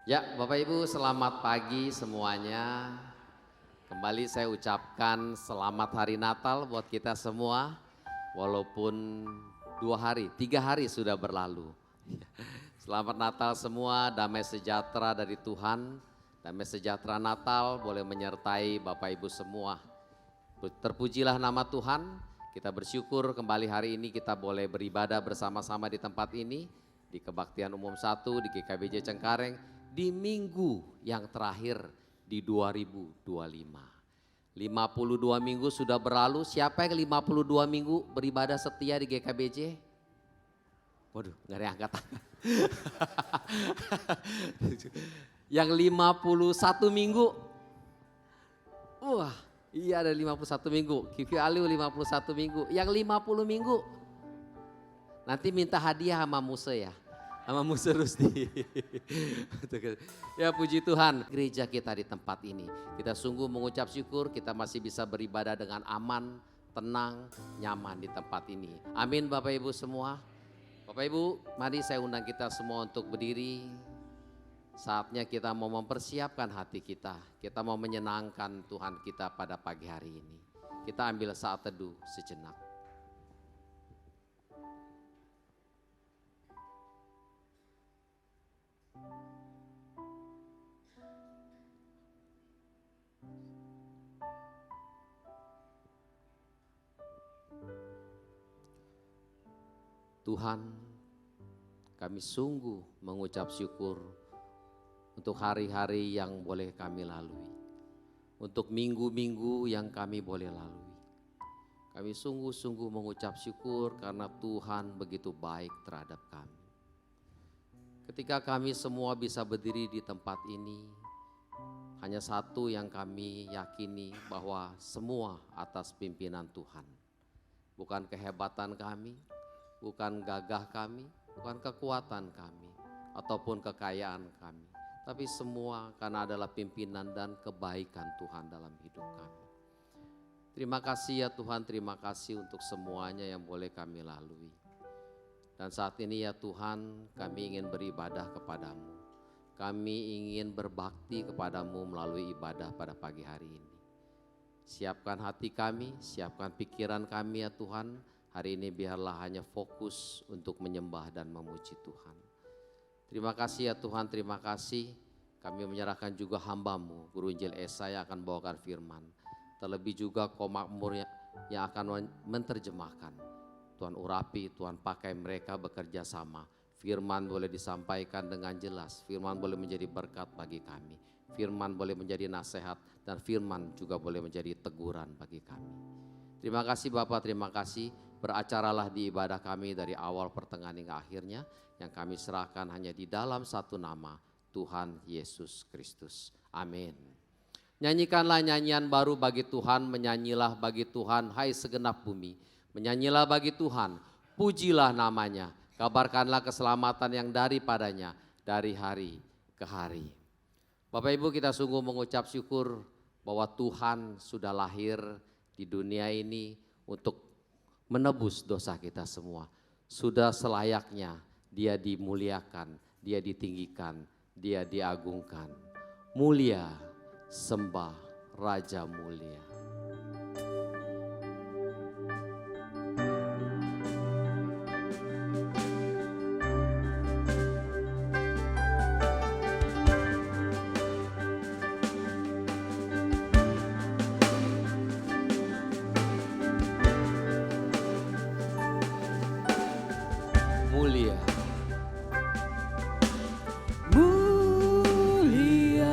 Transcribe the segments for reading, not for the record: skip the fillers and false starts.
Ya, Bapak Ibu, selamat pagi semuanya. Kembali saya ucapkan selamat hari Natal buat kita semua. Walaupun 2 hari, 3 hari sudah berlalu. Selamat Natal semua, damai sejahtera dari Tuhan. Damai sejahtera Natal boleh menyertai Bapak Ibu semua. Terpujilah nama Tuhan. Kita bersyukur kembali hari ini kita boleh beribadah bersama-sama di tempat ini. Di Kebaktian Umum 1 di GKBJ Cengkareng. Di minggu yang terakhir di 2025. 52 minggu sudah berlalu, siapa yang 52 minggu beribadah setia di GKBJ? Waduh, gak ada yang angkat tangan. Yang 51 minggu, wah iya ada 51 minggu, Kiki Aliu 51 minggu, yang 50 minggu. Nanti minta hadiah sama Musa ya. Sama Musa Rusdi. Ya puji Tuhan, gereja kita di tempat ini. Kita sungguh mengucap syukur kita masih bisa beribadah dengan aman, tenang, nyaman di tempat ini. Amin Bapak Ibu semua. Bapak Ibu, mari saya undang kita semua untuk berdiri. Saatnya kita mau mempersiapkan hati kita. Kita mau menyenangkan Tuhan kita pada pagi hari ini. Kita ambil saat teduh sejenak. Tuhan, kami sungguh mengucap syukur untuk hari-hari yang boleh kami lalui. Untuk minggu-minggu yang kami boleh lalui. Kami sungguh-sungguh mengucap syukur karena Tuhan begitu baik terhadap kami. Ketika kami semua bisa berdiri di tempat ini, hanya satu yang kami yakini bahwa semua atas pimpinan Tuhan. Bukan kehebatan kami, bukan gagah kami, bukan kekuatan kami, ataupun kekayaan kami. Tapi semua karena adalah pimpinan dan kebaikan Tuhan dalam hidup kami. Terima kasih ya Tuhan, terima kasih untuk semuanya yang boleh kami lalui. Dan saat ini ya Tuhan, kami ingin beribadah kepadamu. Kami ingin berbakti kepadamu melalui ibadah pada pagi hari ini. Siapkan hati kami, siapkan pikiran kami ya Tuhan. Hari ini biarlah hanya fokus untuk menyembah dan memuji Tuhan. Terima kasih ya Tuhan, terima kasih. Kami menyerahkan juga hamba-Mu, Guru Injil Esa yang akan bawakan firman. Terlebih juga Komakmur yang akan menerjemahkan. Tuhan urapi, Tuhan pakai mereka bekerja sama. Firman boleh disampaikan dengan jelas, firman boleh menjadi berkat bagi kami. Firman boleh menjadi nasihat dan firman juga boleh menjadi teguran bagi kami. Terima kasih Bapak, terima kasih. Beracaralah di ibadah kami dari awal pertengahan hingga akhirnya. Yang kami serahkan hanya di dalam satu nama, Tuhan Yesus Kristus. Amin. Nyanyikanlah nyanyian baru bagi Tuhan, menyanyilah bagi Tuhan, hai segenap bumi. Menyanyilah bagi Tuhan, pujilah namanya. Kabarkanlah keselamatan yang daripadanya dari hari ke hari. Bapak Ibu, kita sungguh mengucap syukur bahwa Tuhan sudah lahir di dunia ini untuk menebus dosa kita semua. Sudah selayaknya Dia dimuliakan, Dia ditinggikan, Dia diagungkan. Mulia, sembah Raja mulia. Mulia. Mulia,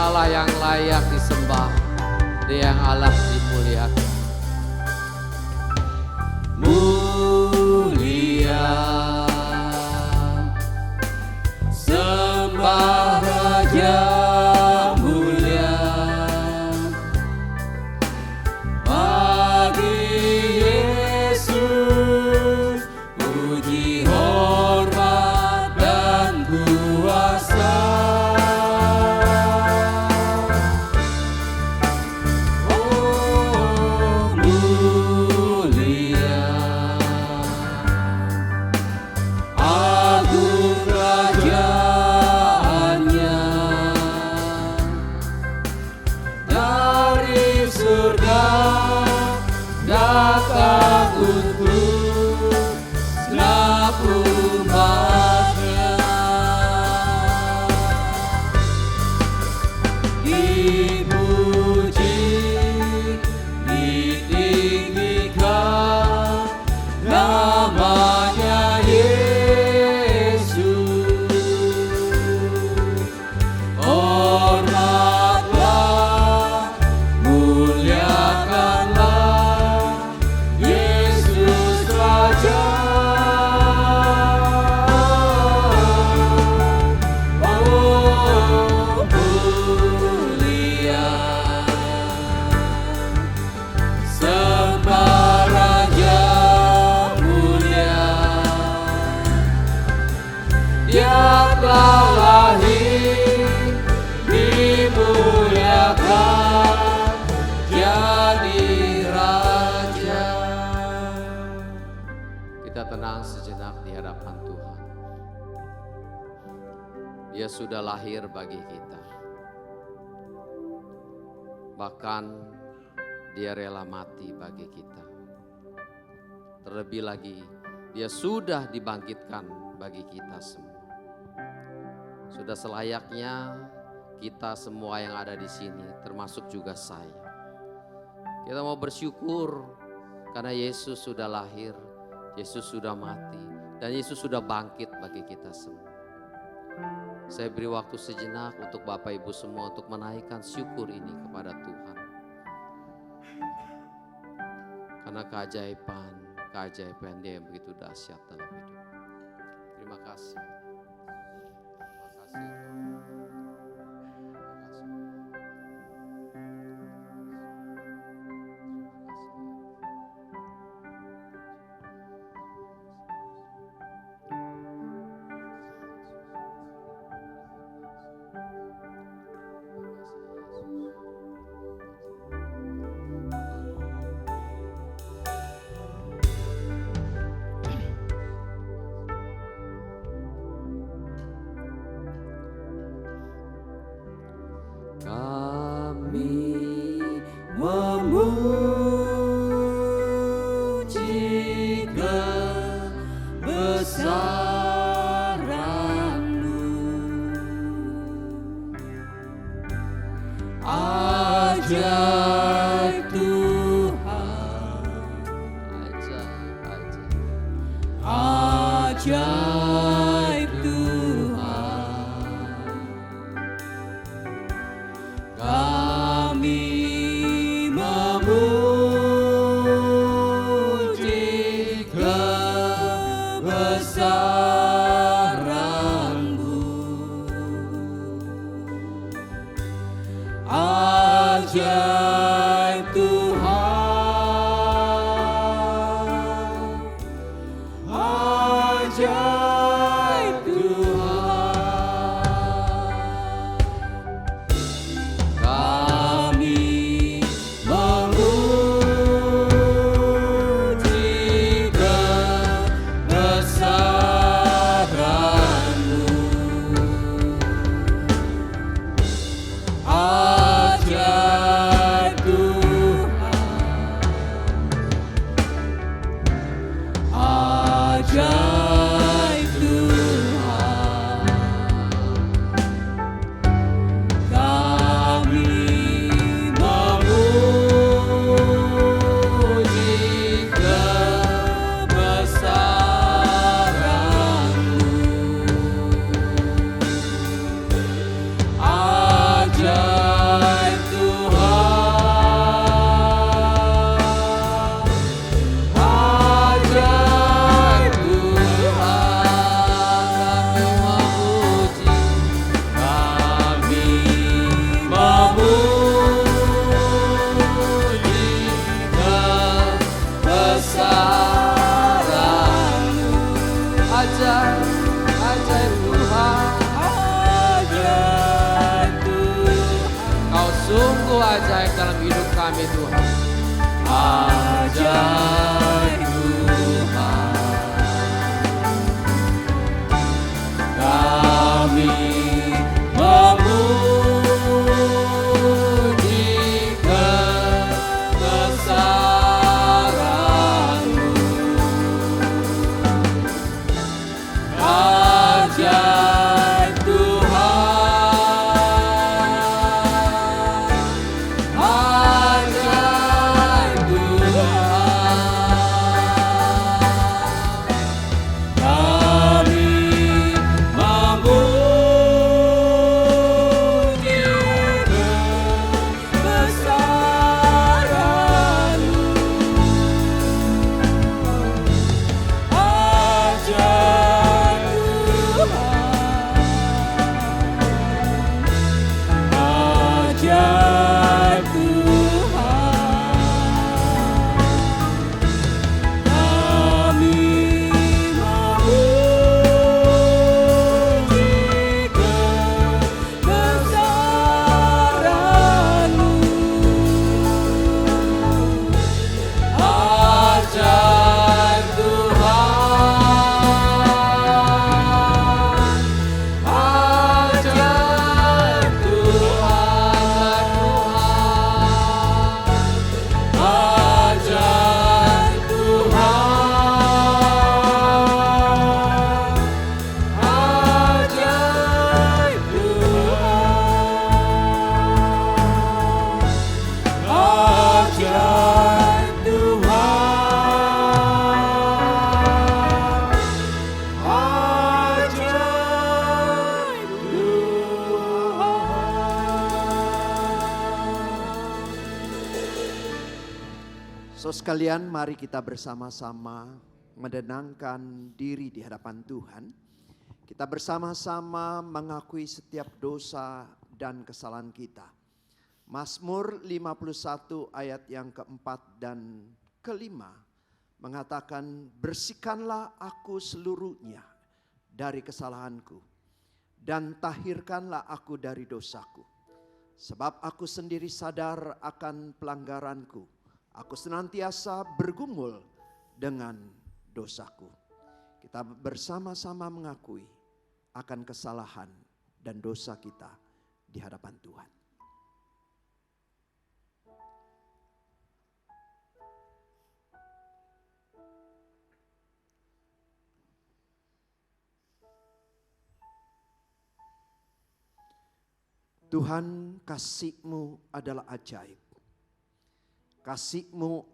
Allah yang layak disembah, Dia yang Allah dimuliakan. Mulia, sembah Raja mulia, bagi Yesus puji hormat dan kuasa. Oh mulia, agung kerajaannya, dari surga datang untuk senap umatnya. Dipuji, ditinggikan namanya Yesus. Hormatlah, muliakanlah Yesus Raja. Oh mulia, sembah Raja mulia, Dia telah lahir, dimuliakan, jadi Raja. Kita tenang sejenak di hadapan Tuhan. Dia sudah lahir bagi kita. Bahkan Dia rela mati bagi kita. Terlebih lagi, Dia sudah dibangkitkan bagi kita semua. Sudah selayaknya kita semua yang ada di sini, termasuk juga saya. Kita mau bersyukur karena Yesus sudah lahir, Yesus sudah mati, dan Yesus sudah bangkit bagi kita semua. Saya beri waktu sejenak untuk Bapak Ibu semua untuk menaikkan syukur ini kepada Tuhan. Karena keajaiban Dia yang begitu dahsyat dalam hidup. Terima kasih. Terima kasih. kami Tuhan. Ajaib Tuhan, kami memuji kebesaran-Mu. Ajaib Tuhan, ajaib Tuhan, kami memuji kebesaran-Mu. Ajaib Tuhan, ajaib Tuhan, kami memuji kebesaran-Mu. Ajaib Tuhan, ajaib Tuhan, ajaib Tuhan, ajaib Tuhan, ajaib So sekalian, mari kita bersama-sama menenangkan diri di hadapan Tuhan. Kita bersama-sama mengakui setiap dosa dan kesalahan kita. Mazmur 51 ayat yang keempat dan kelima mengatakan, bersihkanlah aku seluruhnya dari kesalahanku dan tahirkanlah aku dari dosaku. Sebab aku sendiri sadar akan pelanggaranku. Aku senantiasa bergumul dengan dosaku. Kita bersama-sama mengakui akan kesalahan dan dosa kita di hadapan Tuhan. Tuhan, kasih-Mu adalah ajaib. Kasih-Mu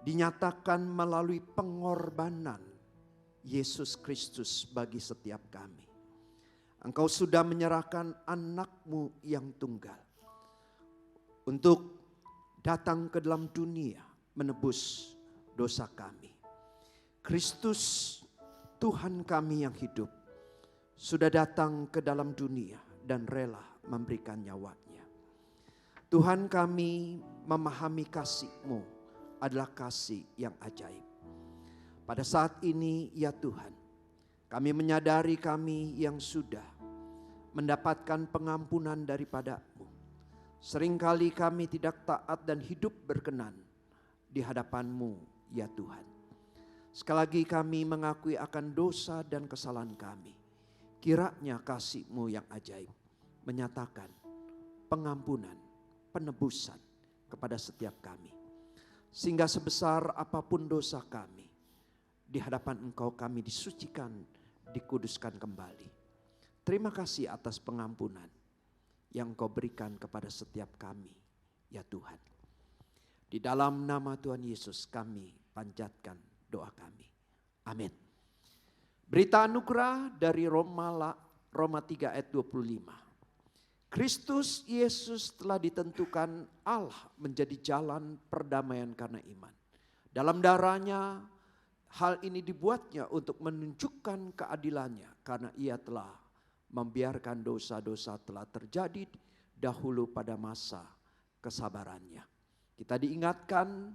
dinyatakan melalui pengorbanan Yesus Kristus bagi setiap kami. Engkau sudah menyerahkan anak-Mu yang tunggal untuk datang ke dalam dunia menebus dosa kami. Kristus, Tuhan kami yang hidup, sudah datang ke dalam dunia dan rela memberikan nyawanya. Tuhan, kami memahami kasih-Mu adalah kasih yang ajaib. Pada saat ini ya Tuhan, kami menyadari kami yang sudah mendapatkan pengampunan daripada-Mu. Seringkali kami tidak taat dan hidup berkenan di hadapan-Mu ya Tuhan. Sekali lagi kami mengakui akan dosa dan kesalahan kami. Kiranya kasih-Mu yang ajaib menyatakan pengampunan, penebusan kepada setiap kami. Sehingga sebesar apapun dosa kami, di hadapan Engkau kami disucikan, dikuduskan kembali. Terima kasih atas pengampunan yang Engkau berikan kepada setiap kami, ya Tuhan. Di dalam nama Tuhan Yesus kami panjatkan doa kami. Amin. Berita anugerah dari Roma 3 ayat 25. Kristus Yesus telah ditentukan Allah menjadi jalan perdamaian karena iman. Dalam darahnya hal ini dibuatnya untuk menunjukkan keadilannya karena ia telah membiarkan dosa-dosa telah terjadi dahulu pada masa kesabarannya. Kita diingatkan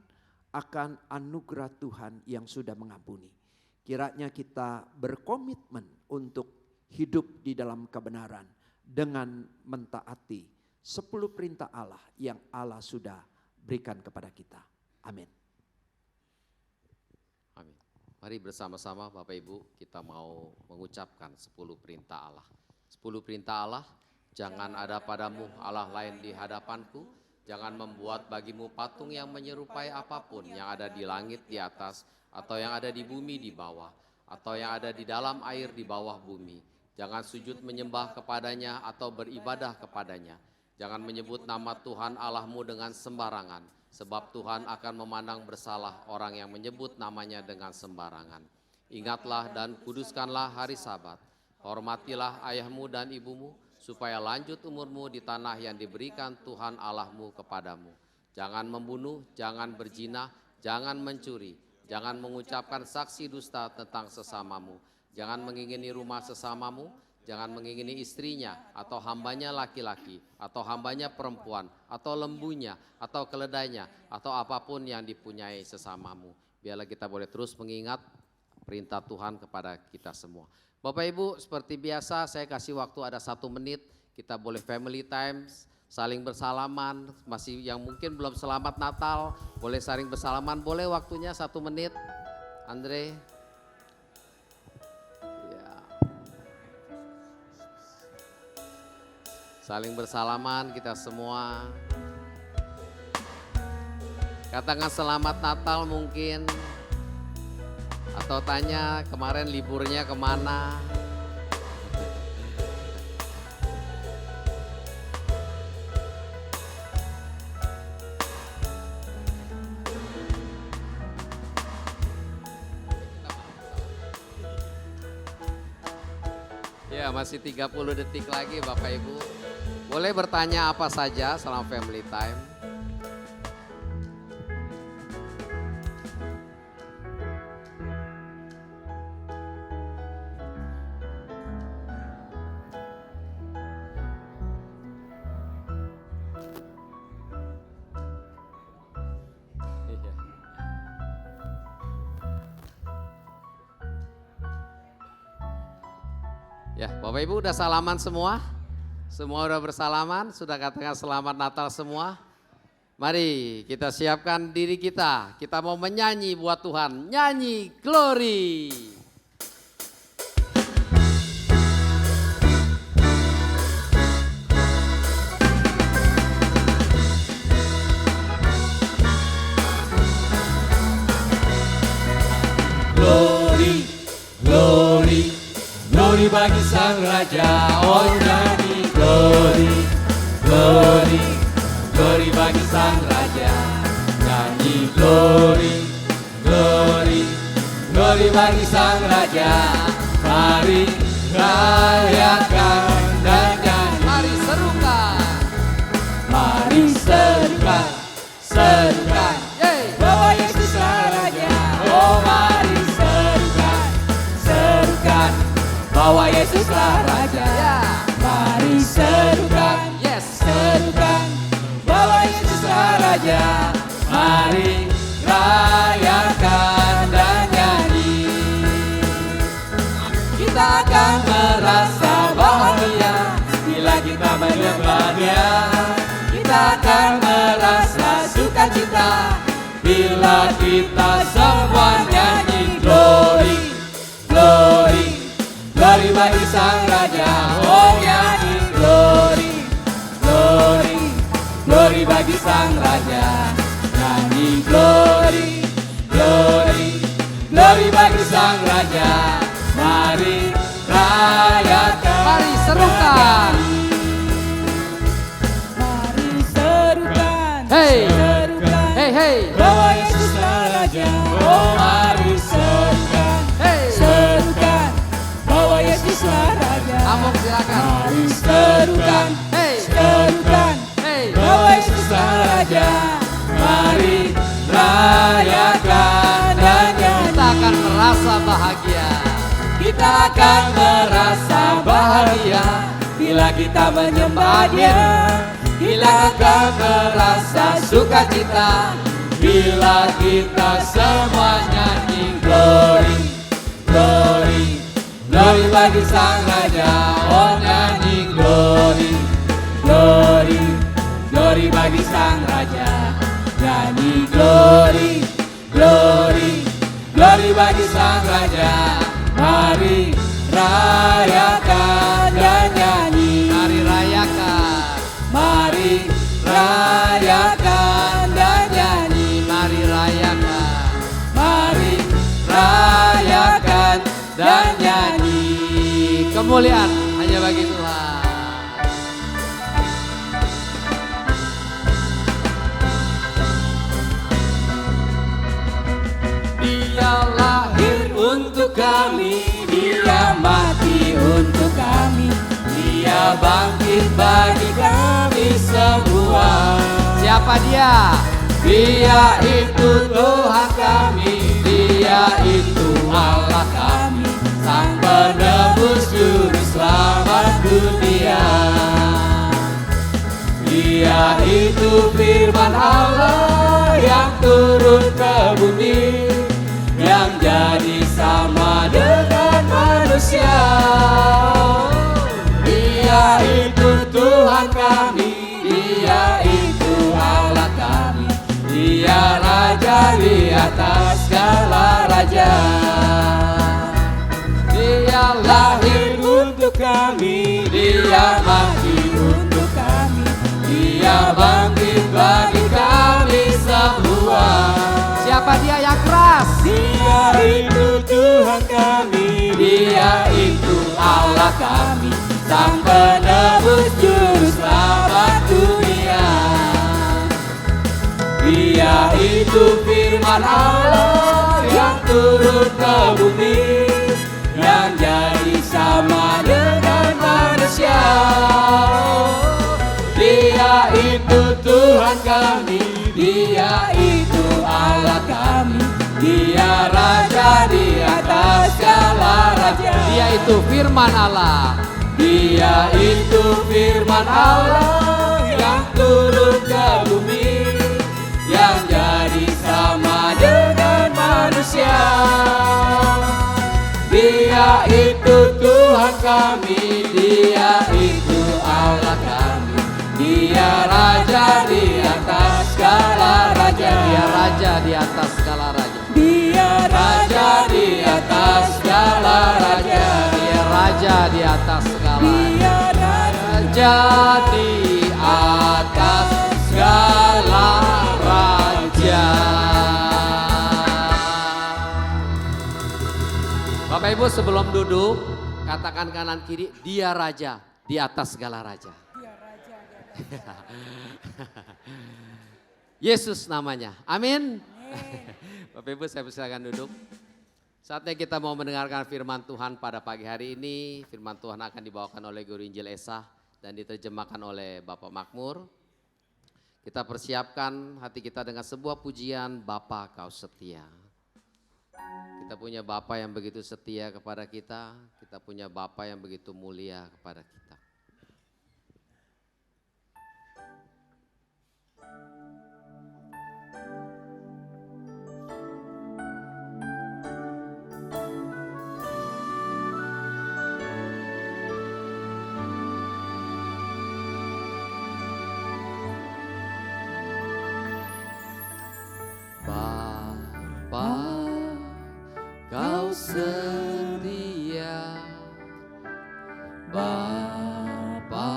akan anugerah Tuhan yang sudah mengampuni. Kiranya kita berkomitmen untuk hidup di dalam kebenaran dengan mentaati 10 perintah Allah yang Allah sudah berikan kepada kita. Amin. Amin. Mari bersama-sama Bapak Ibu kita mau mengucapkan 10 perintah Allah. 10 perintah Allah, jangan ada padamu Allah lain di hadapanku, jangan membuat bagimu patung yang menyerupai apapun yang ada di langit di atas, atau yang ada di bumi di bawah, atau yang ada di dalam air di bawah bumi. Jangan sujud menyembah kepadanya atau beribadah kepadanya. Jangan menyebut nama Tuhan Allahmu dengan sembarangan, sebab Tuhan akan memandang bersalah orang yang menyebut namanya dengan sembarangan. Ingatlah dan kuduskanlah hari Sabat. Hormatilah ayahmu dan ibumu, supaya lanjut umurmu di tanah yang diberikan Tuhan Allahmu kepadamu. Jangan membunuh, jangan berzina, jangan mencuri, jangan mengucapkan saksi dusta tentang sesamamu, jangan mengingini rumah sesamamu, jangan mengingini istrinya, atau hambanya laki-laki, atau hambanya perempuan, atau lembunya, atau keledainya, atau apapun yang dipunyai sesamamu. Biarlah kita boleh terus mengingat perintah Tuhan kepada kita semua. Bapak Ibu, seperti biasa saya kasih waktu ada 1 menit, kita boleh family time, saling bersalaman. Masih yang mungkin belum selamat Natal, boleh saling bersalaman, boleh waktunya 1 menit. Andre. Saling bersalaman kita semua. Katakan selamat Natal mungkin. Atau tanya kemarin liburnya kemana. Ya masih 30 detik lagi Bapak Ibu. Boleh bertanya apa saja selama family time. Ya, Bapak Ibu udah salaman semua? Semua udah bersalaman, sudah katakan selamat Natal semua. Mari kita siapkan diri kita mau menyanyi buat Tuhan, nyanyi glory. Glory, glory, glory bagi Sang Raja. Oh nyanyi glory, glory, glory bagi Sang Raja. Nyanyi glory, glory, glory bagi Sang Raja. Mari rayakan dan nyanyi. Mari serukan. Mari serukan, serukan, bahwa Yesuslah Raja. Oh mari serukan, serukan, bahwa Yesuslah Raja. Mari serukan, serukan, bahwa Yesuslah Raja. Mari rayakan dan nyanyi. Kita akan merasa bahagia bila kita menyembah Dia. Kita akan merasa sukacita bila kita semua nyanyi glory, glory, glory bagi Sang Raja. Oh nyanyi glory, glory, glory bagi Sang Raja. Nyanyi glory, glory, glory bagi Sang Raja. Mari rayakan, Mari serukan. mari serukan, Hey, serukan, hey, hey, bahwa Yesuslah Raja. Oh mari serukan, hey. serukan, bahwa Yesuslah Raja. Amok silakan. Mari serukan, Hey, serukan, hey. bahwa Yesuslah Raja. Mari rayakan dan nyanyi. Kita akan merasa bahagia. Kita akan merasa bahagia bila kita menyembah Dia. Bila kita merasa sukacita bila kita semua nyanyi glory, glory, glory bagi Sang Raja. Oh nyanyi glory, glory, glory bagi Sang Raja. nyanyi glory, glory, glory bagi Sang Raja. Mari rayakan dan nyanyi. Mari rayakan. Mari rayakan dan nyanyi. Mari rayakan. Mari rayakan dan nyanyi. Kemuliaan hanya bagi Tuhan. Dia lahir untuk kami, Dia mati untuk kami, Dia bangkit bagi kami semua. Siapa dia? Dia itu Tuhan kami, Dia itu Allah kami, Sang penebus juru selamat dunia. Dia itu firman Allah yang turun ke bumi, yang jadi sama dengan manusia. Dia itu Tuhan kami, Dia itu Allah kami, Dia Raja di atas segala raja. Dia lahir untuk kami, Dia mati untuk kami, Dia bangkit bagi kami semua. Siapa dia yang keras? Dia itu Tuhan kami, Dia itu Allah kami, Sang penebus juru selamat dunia. Dia itu firman Allah yang turun ke bumi, yang jadi sama dengan manusia. Dia itu Tuhan kami, Dia itu Allah kami, Dia Raja di atas segala raja. Dia itu firman Allah. Dia itu firman Allah yang turun ke bumi, yang jadi sama dengan manusia. Dia itu Tuhan kami, Dia itu Allah kami, Dia Raja di atas segala raja. Dia raja di atas segala raja. Dia Raja di atas segala raja. Dia raja di atas segala Dia raja di atas segala raja. Bapak Ibu sebelum duduk katakan kanan kiri, Dia raja di atas segala raja. Yesus namanya. Amin. Bapak Ibu saya persilakan duduk. Saatnya kita mau mendengarkan firman Tuhan pada pagi hari ini. Firman Tuhan akan dibawakan oleh Guru Injil Esa dan diterjemahkan oleh Bapak Makmur. Kita persiapkan hati kita dengan sebuah pujian, Bapa Kau Setia. Kita punya Bapa yang begitu setia kepada kita. Kita punya Bapa yang begitu mulia kepada kita. Bapa, Kau setia. Bapa,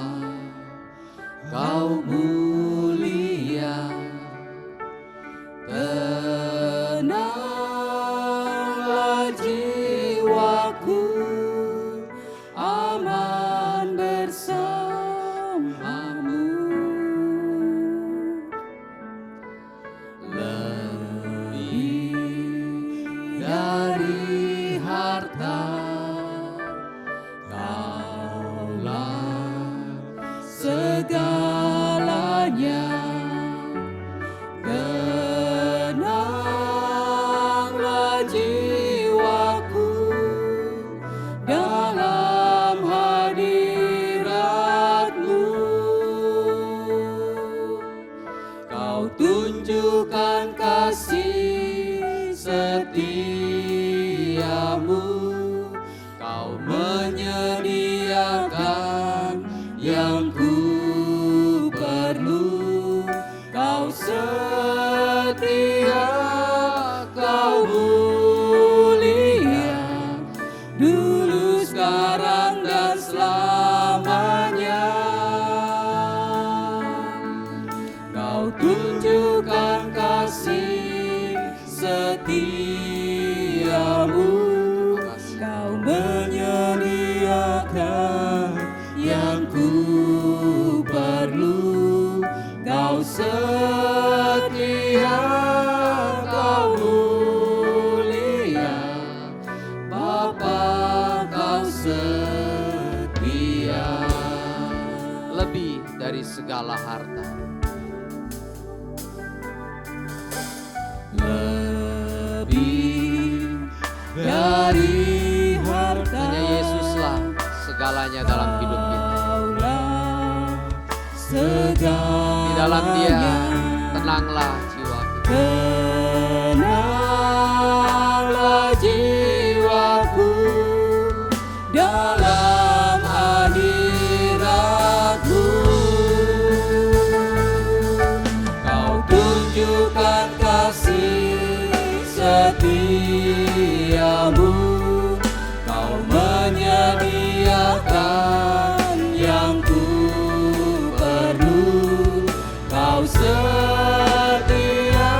Kau mulia. Tenanglah jiwaku, aman bersamamu. Lebih dari harta, Kaulah segalanya. Tenanglah jiwaku dalam hadirat-Mu. Kau tunjukkan kasih setiamu, Kau menyediakan yang ku perlu, Kau setia setiamu, Kau menyediakan yang ku perlu. Kau setia, Kau mulia, Bapa, Kau setia. Lebih dari segala harta. Lebih dari harta, Hanya Yesuslah segalanya dalam hidup kita. Di dalam Dia tenanglah jiwa kita. Tenanglah jiwaku dalam hadirat-Mu. Kau tunjukkan kasih setiamu, Kau menyediakan yang ku perlu. Kau setia,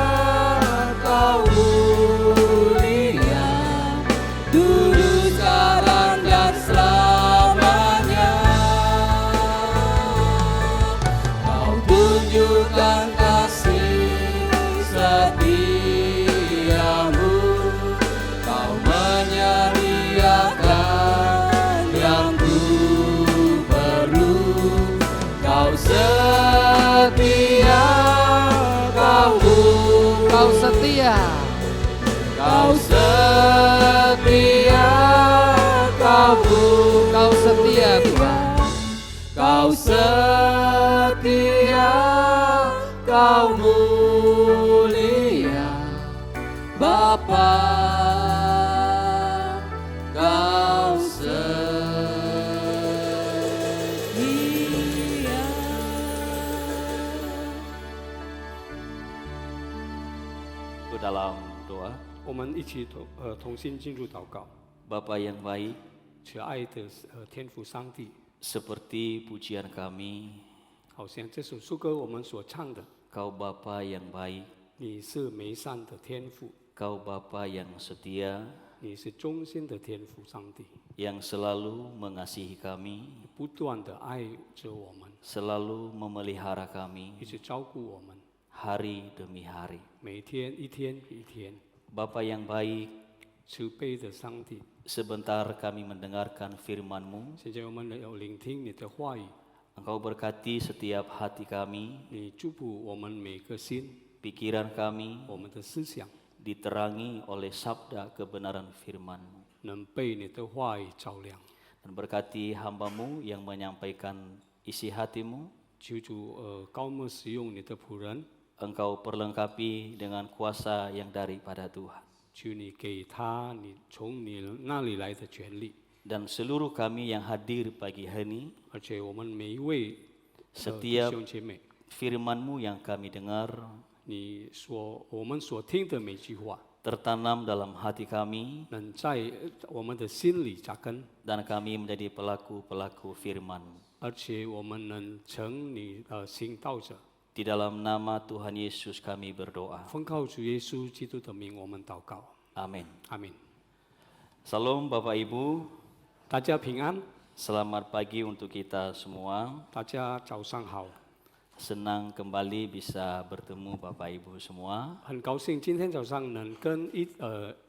Kau mulia, dulu, sekarang, dan selamanya. Kau tunjukkan kasih setiamu, Kau menyediakan yang ku perlu. Kau setia, Kau setia. Kau setia, Kau setia Tuhan. Kau setia, Kau mulia, Bapa, Kau setia. 不 dalam doa. 我们一起同心进入祷告。 Bapa yang baik, 慈爱的天父上帝， seperti pujian kami, 好像这首诗歌我们所唱的， Kau Bapa yang baik, 你是美善的天父， Kau Bapa yang setia, 你是忠心的天父上帝， yang selalu mengasihi kami, 不断的爱着我们， selalu memelihara kami 一直照顾我们， hari demi hari. 每天一天比一天。 Bapa yang baik, 慈悲的上帝， sebentar kami mendengarkan firman-Mu, 现在我们要聆听你的话语， Engkau berkati setiap hati kami, 你祝福我们每个心， pikiran kami 我们的思想 diterangi oleh sabda kebenaran firman-Mu. 能被你的话语照亮。 Dan berkati hamba-Mu yang menyampaikan isi hati-Mu, 求主高莫使用你的仆人， Engkau perlengkapi dengan kuasa yang daripada Tuhan. 求你给他你从你那里来的权利。 Dan seluruh kami yang hadir pagi hari ini, 而且我们每一位弟 setiap 兄姐妹， firman-Mu yang kami dengar 我们所听的每句话， tertanam dalam hati kami, 能在我们的心里扎根， dan kami menjadi pelaku-pelaku firman-Mu. 而且我们能成你行道者。 Di dalam nama Tuhan Yesus kami berdoa. 奉靠主耶稣基督的名，我们祷告， Amin. 阿门。 Salam Bapak Ibu, 大家平安， selamat pagi untuk kita semua. 大家早上好， Senang kembali bisa bertemu Bapak Ibu semua. 很高兴今天早上能跟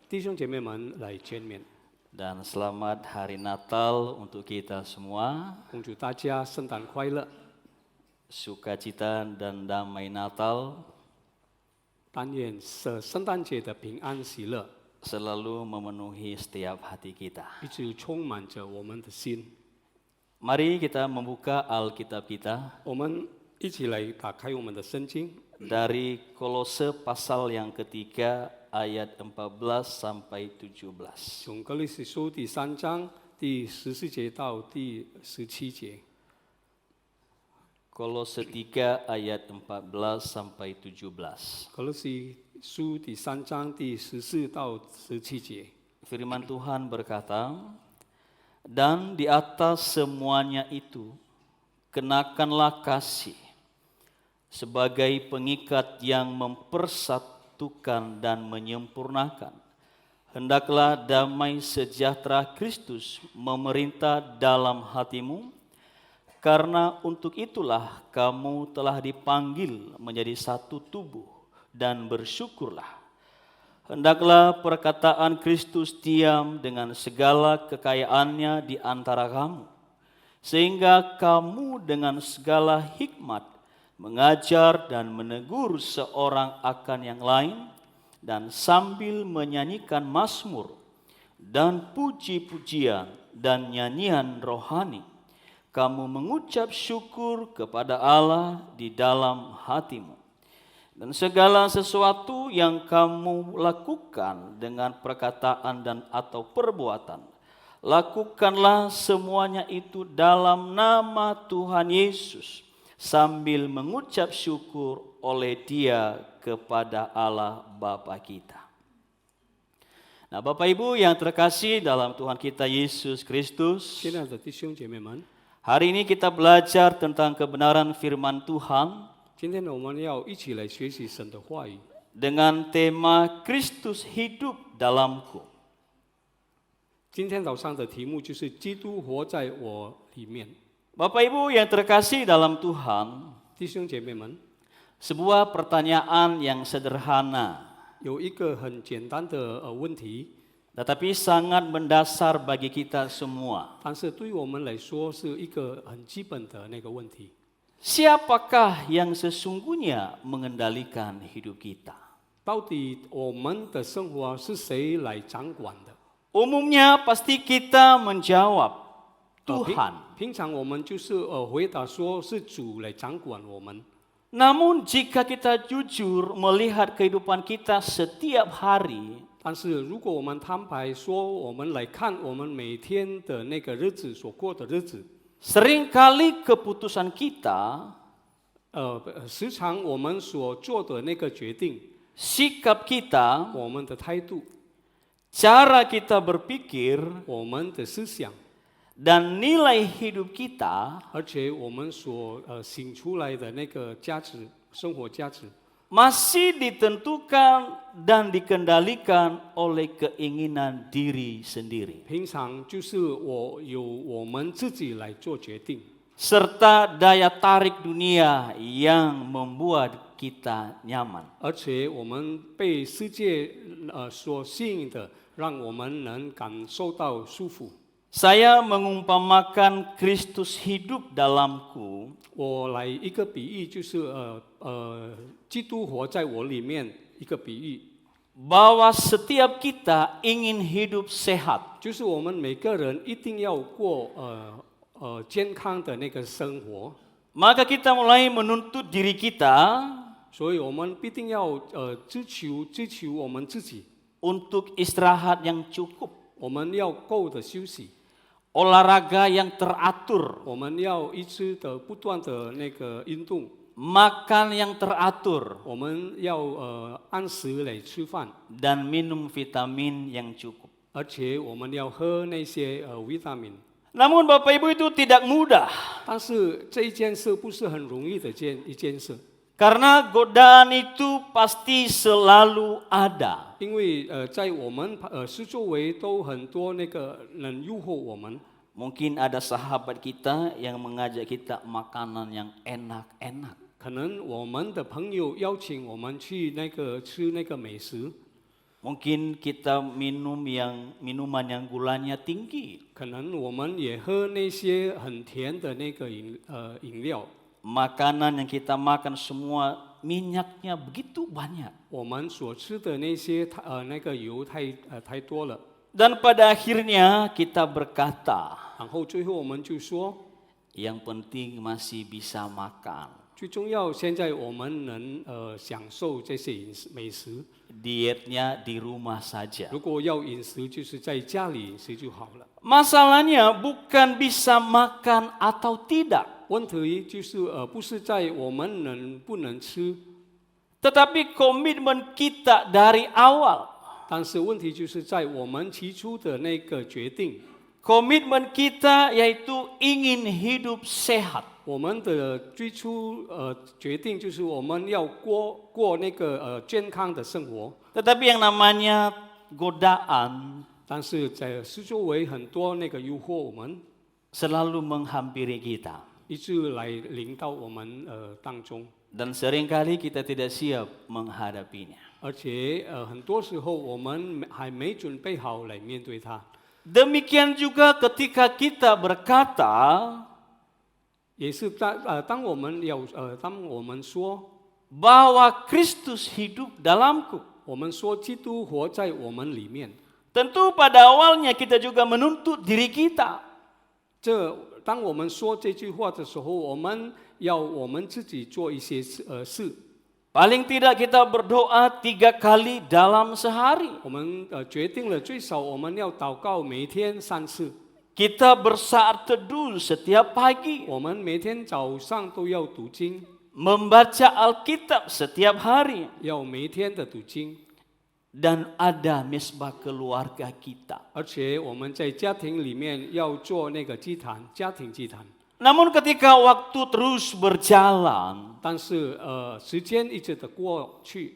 弟兄姐妹们来见面。 Dan selamat hari Natal untuk kita semua. 恭祝大家圣诞快乐， Sukacita dan damai Natal 但愿圣诞节的平安喜乐 selalu memenuhi setiap hati kita. 一直充满着我们的心。 Mari kita membuka Alkitab kita 我们一起来打开我们的圣经， dari Kolose pasal yang ketiga ayat 14 sampai 17. 从格利斯书第3章第14节到第17节。 Kolose 3 ayat 14 sampai 17. 格罗西书第3章第14到17节， Firman Tuhan berkata, dan di atas semuanya itu, kenakanlah kasih sebagai pengikat yang mempersatukan menyatukan dan menyempurnakan. Hendaklah damai sejahtera Kristus memerintah dalam hatimu, karena untuk itulah kamu telah dipanggil menjadi satu tubuh, dan bersyukurlah. Hendaklah perkataan Kristus diam dengan segala kekayaannya di antara kamu, sehingga kamu dengan segala hikmat mengajar dan menegur seorang akan yang lain, dan sambil menyanyikan mazmur dan puji-pujian dan nyanyian rohani, kamu mengucap syukur kepada Allah di dalam hatimu. Dan segala sesuatu yang kamu lakukan dengan perkataan dan atau perbuatan, lakukanlah semuanya itu dalam nama Tuhan Yesus, sambil mengucap syukur oleh Dia kepada Allah Bapa kita. Nah, Bapak Ibu yang terkasih dalam Tuhan kita Yesus Kristus, 亲爱的弟兄姐妹们， hari ini kita belajar tentang kebenaran firman Tuhan 今天呢，我们要一起来学习神的话语， dengan tema Kristus hidup dalamku. 今天早上的题目就是基督活在我里面。 Bapak Ibu yang terkasih dalam Tuhan, 弟兄姐妹们， sebuah pertanyaan yang sederhana 有一个很简单的问题， tetapi sangat mendasar bagi kita semua. 但是对于我们来说是一个很基本的那个问题。 Siapakah yang sesungguhnya mengendalikan hidup kita? 到底我们的生活是谁来掌管的？ Umumnya pasti kita menjawab, 平 Tuhan. 平常我们就是回答说是主来掌管我们。 Namun jika kita jujur melihat kehidupan kita setiap hari, 但是如果我们摊牌说，我们来看我们每天的那个日子所过的日子， seringkali keputusan kita, 时常我们所做的那个决定， sikap kita, 我们的态度， cara kita berpikir, 我们的思想， dan nilai hidup kita 而且我们所醒出来的那个价值，生活价值， masih ditentukan dan dikendalikan oleh keinginan diri sendiri, 平常就是由我们自己来做决定， serta daya tarik dunia yang membuat kita nyaman. 而且我们被世界所吸引的，让我们能感受到舒服。 Saya mengumpamakan Kristus hidup dalamku 我来一个比喻，就是基督活在我里面一个比喻， bahwa setiap kita ingin hidup sehat, 就是我们每个人一定要过健康的那个生活， maka kita mulai menuntut diri kita 所以我们必定要追求我们自己， untuk istirahat yang cukup, 我们要够的休息， olahraga yang teratur, 我们要一直的不断的那个运动， makan yang teratur, 我们要按时来吃饭， dan minum vitamin yang cukup. 而且我们要喝那些维他命。 Namun Bapak Ibu itu tidak mudah, 但是这一件事不是很容易的一件事， karena godaan itu pasti selalu ada. 因为在我们四周围都很多那个能诱惑我们。 Mungkin ada sahabat kita yang mengajak kita makanan yang enak-enak. 可能我们的朋友邀请我们去吃那个美食， Mungkin kita minuman yang gulanya tinggi. 可能我们也喝那些很甜的那个饮料。 Makanan yang kita makan semua minyaknya begitu banyak. 我们所吃的那些那个油太多了， Dan pada akhirnya kita berkata, 然后最后我们就说， yang penting masih bisa makan. 最重要现在我们能享受这些美食。 Dietnya di rumah saja. 如果要饮食，就是在家里饮食就好了。 Masalahnya bukan bisa makan atau tidak, 问题就是不是在我们能不能吃， tetapi komitmen kita dari awal. 但是问题就是在我们提出的那个决定。Komitmen kita yaitu ingin hidup sehat. 我们的最初决定就是我们要过那个健康的生活， Tetapi yang namanya godaan 但是在四周围很多那个诱惑我们， selalu menghampiri kita. 一直来临到我们当中， Dan seringkali kita tidak siap menghadapinya. 而且很多时候我们还没准备好来面对它。 Demikian juga ketika kita berkata 也是当我们说 bahwa Kristus hidup dalamku. 我们说基督活在我们里面， Tentu pada awalnya kita juga menuntut diri kita. 当我们说这句话的时候，我们要我们自己做一些事。 Paling tidak kita berdoa 3 kali dalam sehari. 我们决定了最少我们要祷告每天3次， Kita bersaat teduh setiap pagi. 我们每天早上都要读经， Membaca Alkitab setiap hari. 要每天的读经， Dan ada mesbah keluarga kita. 而且我们在家庭里面要做那个祭坛，家庭祭坛。 Namun ketika waktu terus berjalan, 但是时间一直的过去，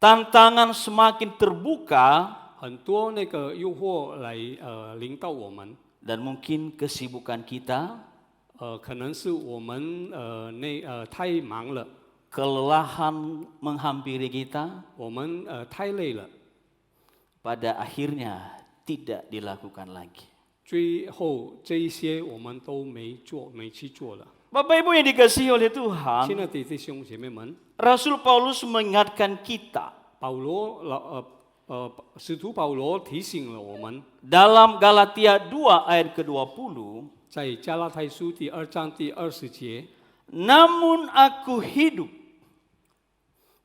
tantangan semakin terbuka 很多那个诱惑来临到我们， dan mungkin kesibukan kita, 可能是我们太忙了， kelelahan menghampiri kita, 我们太累了， pada akhirnya tidak dilakukan lagi. 最后这一些我们都没去做了。 Bapak Ibu yang dikasihi oleh 亲 Tuhan, 爱的弟兄姐妹们， Rasul Paulus mengingatkan kita 使徒保罗提醒了我们， dalam Galatia 2 ayat ke-20, 在加拉太书第2章第20节， namun aku hidup,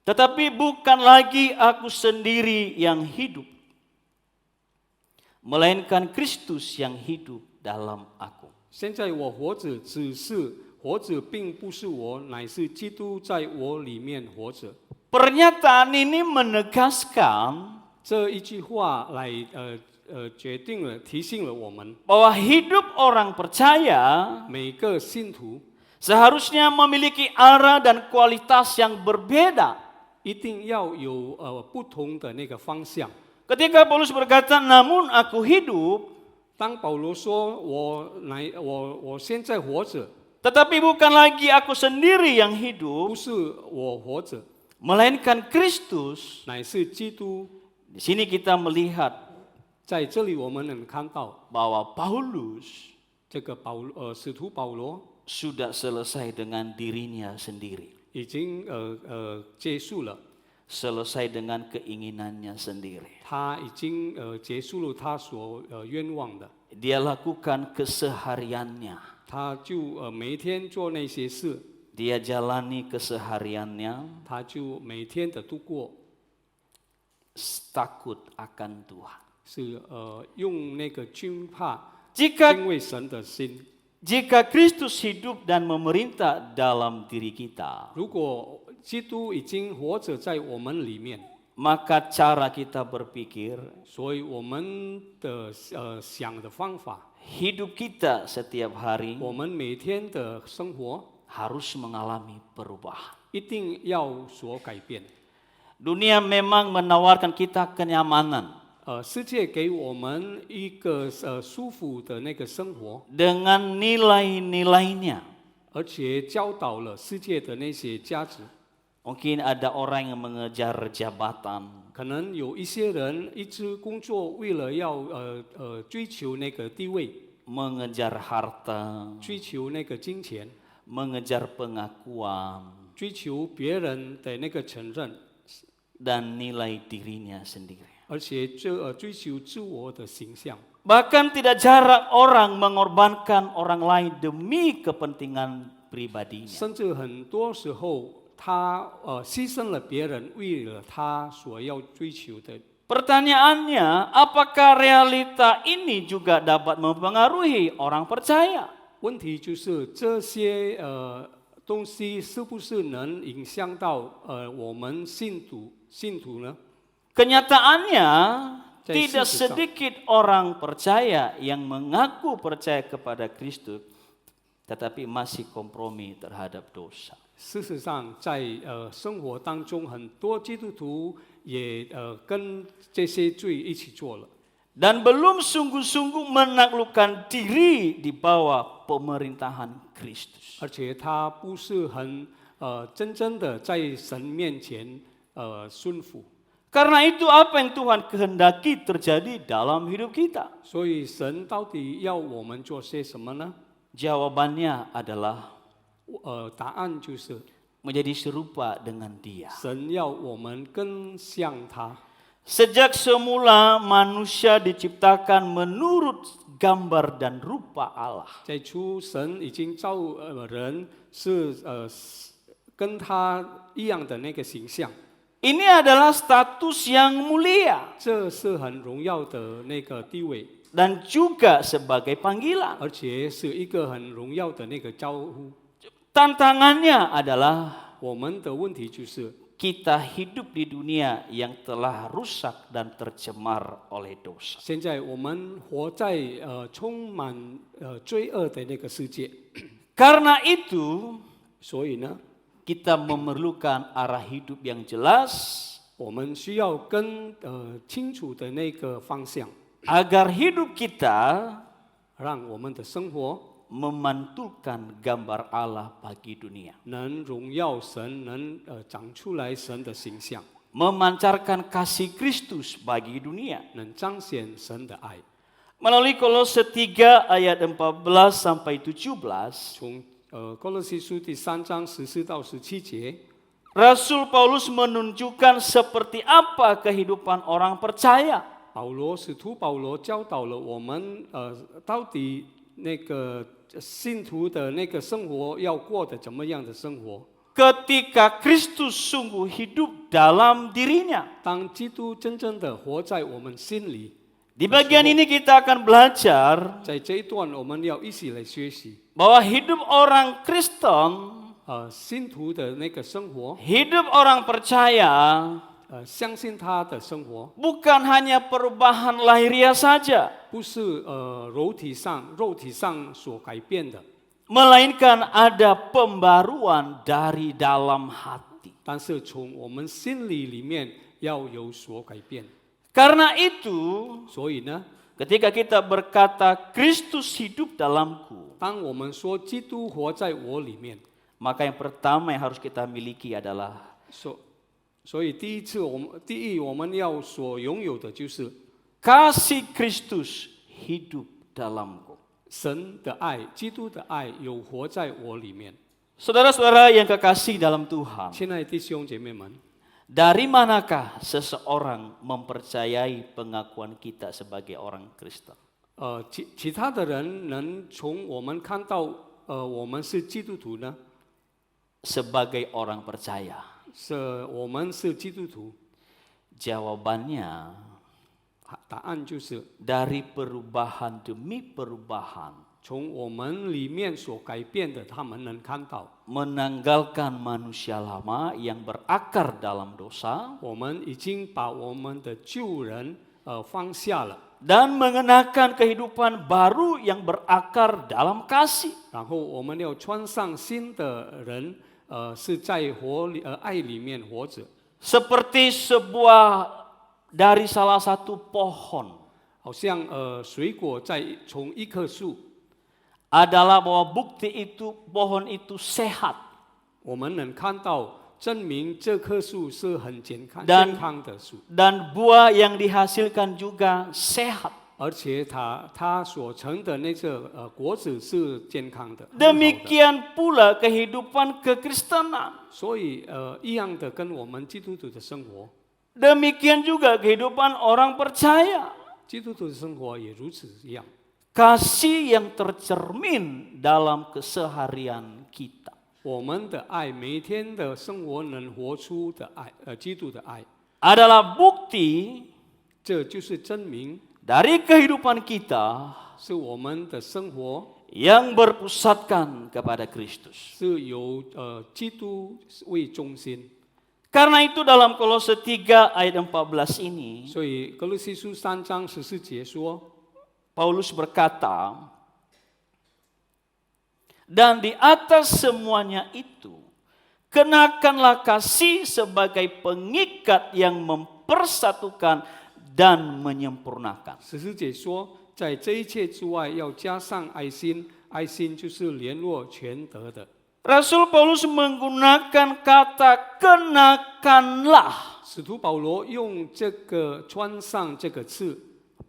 tetapi bukan lagi aku sendiri yang hidup, melainkan Kristus yang hidup dalam aku. 现在我活着，只是活着并不是我，乃是基督在我里面活着。 Pernyataan ini menegaskan 这一句话来提醒了我们， bahwa hidup orang percaya 每个信徒 seharusnya memiliki arah dan kualitas yang berbeda. 一定要有不同的那个方向。 Ketika Paulus berkata, namun aku hidup, 当保罗说我现在活着， tetapi bukan lagi aku sendiri yang hidup, 不是我活着， melainkan Kristus. 乃是基督。 Di sini kita melihat 在这里我们能看到 bahwa Paulus 这个使徒保罗 sudah selesai dengan dirinya sendiri, 已经结束了， selesai dengan keinginannya sendiri. 他已经结束了他所愿望的， Dia lakukan kesehariannya, 他就每天做那些事， dia jalani kesehariannya 他就每天的度过， takut akan Tuhan. 是用那个惧怕、 Jika 敬畏神的心。 Jika Kristus hidup dan memerintah dalam diri kita, 如果基督已经活着在我们里面， maka cara kita berpikir, 所以我们的想的方法， hidup kita setiap hari 我们每天的生活 harus mengalami perubahan. 一定要所改变。 Dunia memang menawarkan kita kenyamanan 世界给我们一个舒服的那个生活， dengan nilai-nilainya. 而且教导了世界的那些价值。 Mungkin ada orang yang mengejar jabatan, 可能有一些人一直工作，为了要追求那个地位， mengejar harta, 追求那个金钱， mengejar pengakuan, 追求别人的那个承认， dan nilai dirinya sendiri. 而且追求自我的形象。 Bahkan tidak jarang orang mengorbankan orang lain demi kepentingan pribadinya. 甚至很多时候，他牺牲了别人，为了他所要追求的。 Pertanyaannya, apakah realita ini juga dapat mempengaruhi orang percaya? 问题就是这些东西是不是能影响到我们信徒呢？ Kenyataannya, tidak sedikit orang percaya yang mengaku percaya kepada Kristus, tetapi masih kompromi terhadap dosa. 事实上，在生活当中，很多基督徒也跟这些罪一起做了， Dan belum sungguh-sungguh menaklukkan diri di bawah pemerintahan Kristus. 而且他不是很真正的在神面前顺服。 Karena itu apa yang Tuhan kehendaki terjadi dalam hidup kita? 所以神到底要我们做些什么呢？ Jawabannya adalah 答案就是 menjadi serupa dengan Dia. 神要我们更像他。 Sejak semula manusia diciptakan menurut gambar dan rupa Allah. 最初神已经造人是跟他一样的那个形象， Ini adalah status yang mulia 这是很荣耀的那个地位， dan juga sebagai panggilan. 而且是一个很荣耀的那个招呼。 Tantangannya adalah 我们的问题就是， kita hidup di dunia yang telah rusak dan tercemar oleh dosa. 现在我们活在充满罪恶的那个世界， Karena itu 所以呢， kita memerlukan arah hidup yang jelas 我们需要跟清楚的那个方向， agar hidup kita 让我们的生活 memantulkan gambar Allah bagi dunia. 能荣耀神，能长出来神的形象， Memancarkan kasih Kristus bagi dunia. 能彰显神的爱。 Melalui Kolose 3 ayat 14 sampai 17, 从哥罗西书第3章14到17节， Rasul Paulus menunjukkan seperti apa kehidupan orang percaya. 使徒保罗教导了我们到底那个信徒的那个生活要过得怎么样的生活。 Ketika Kristus sungguh hidup dalam dirinya. 当基督真正的活在我们心里， Di bagian ini kita akan belajar 在这一段我们要一起来学习 bahwa hidup orang Kristen, 信徒的那个生活， hidup orang percaya 相信他的生活， bukan hanya perubahan lahiriah saja, 不是肉体上所改变的， melainkan ada pembaruan dari dalam hati. 但是从我们心里面要有所改变。 Karena itu, 所以呢， ketika kita berkata Kristus hidup dalamku, 当我们说基督活在我里面， maka yang pertama yang harus kita miliki adalah 所以第一我们要所拥有的就是 kasih Kristus hidup dalamku. 神的爱，基督的爱有活在我里面。 Saudara-saudara yang kekasih dalam Tuhan, 亲爱的弟兄姐妹们， dari manakah seseorang mempercayai pengakuan kita sebagai orang Kristen? 其他的人能从我们看到我们是基督徒呢？ Sebagai orang percaya. 我们是基督徒， Jawabannya 答案就是 dari perubahan demi perubahan, 从我们里面所改变的，他们能看到。 menanggalkan manusia lama yang berakar dalam dosa 我们已经把我们的旧人放下了， dan mengenakan kehidupan baru yang berakar dalam kasih. 然后我们要穿上新的人，是在爱里面活着， Seperti dari salah satu pohon 好像水果从一棵树， adalah bahwa bukti itu pohon itu sehat 我们能看到证明这棵树是很健康的树， dan buah yang dihasilkan juga sehat. 而且它所成的那个果子是健康的。 Demikian pula kehidupan kekristenan. 所以一样的跟我们基督徒的生活， Demikian juga kehidupan orang percaya. 基督徒的生活也如此一样。 Kasih yang tercermin dalam keseharian kita. 我们的爱，每一天的生活能活出的爱，基督的爱， Adalah bukti 这就是证明 dari kehidupan kita 是我们的生活 yang berpusatkan kepada Kristus. 是由基督为中心。Karena itu dalam Kolose 3 ayat 14 ini, 所以哥罗西书3章14节说， Paulus berkata, dan di atas semuanya itu, kenakanlah kasih sebagai pengikat yang mempersatukan dan menyempurnakan. 14节说，在这一切之外，要加上爱心，爱心就是联络全德的。 Rasul Paulus menggunakan kata kenakanlah, 使徒保罗用这个穿上这个字，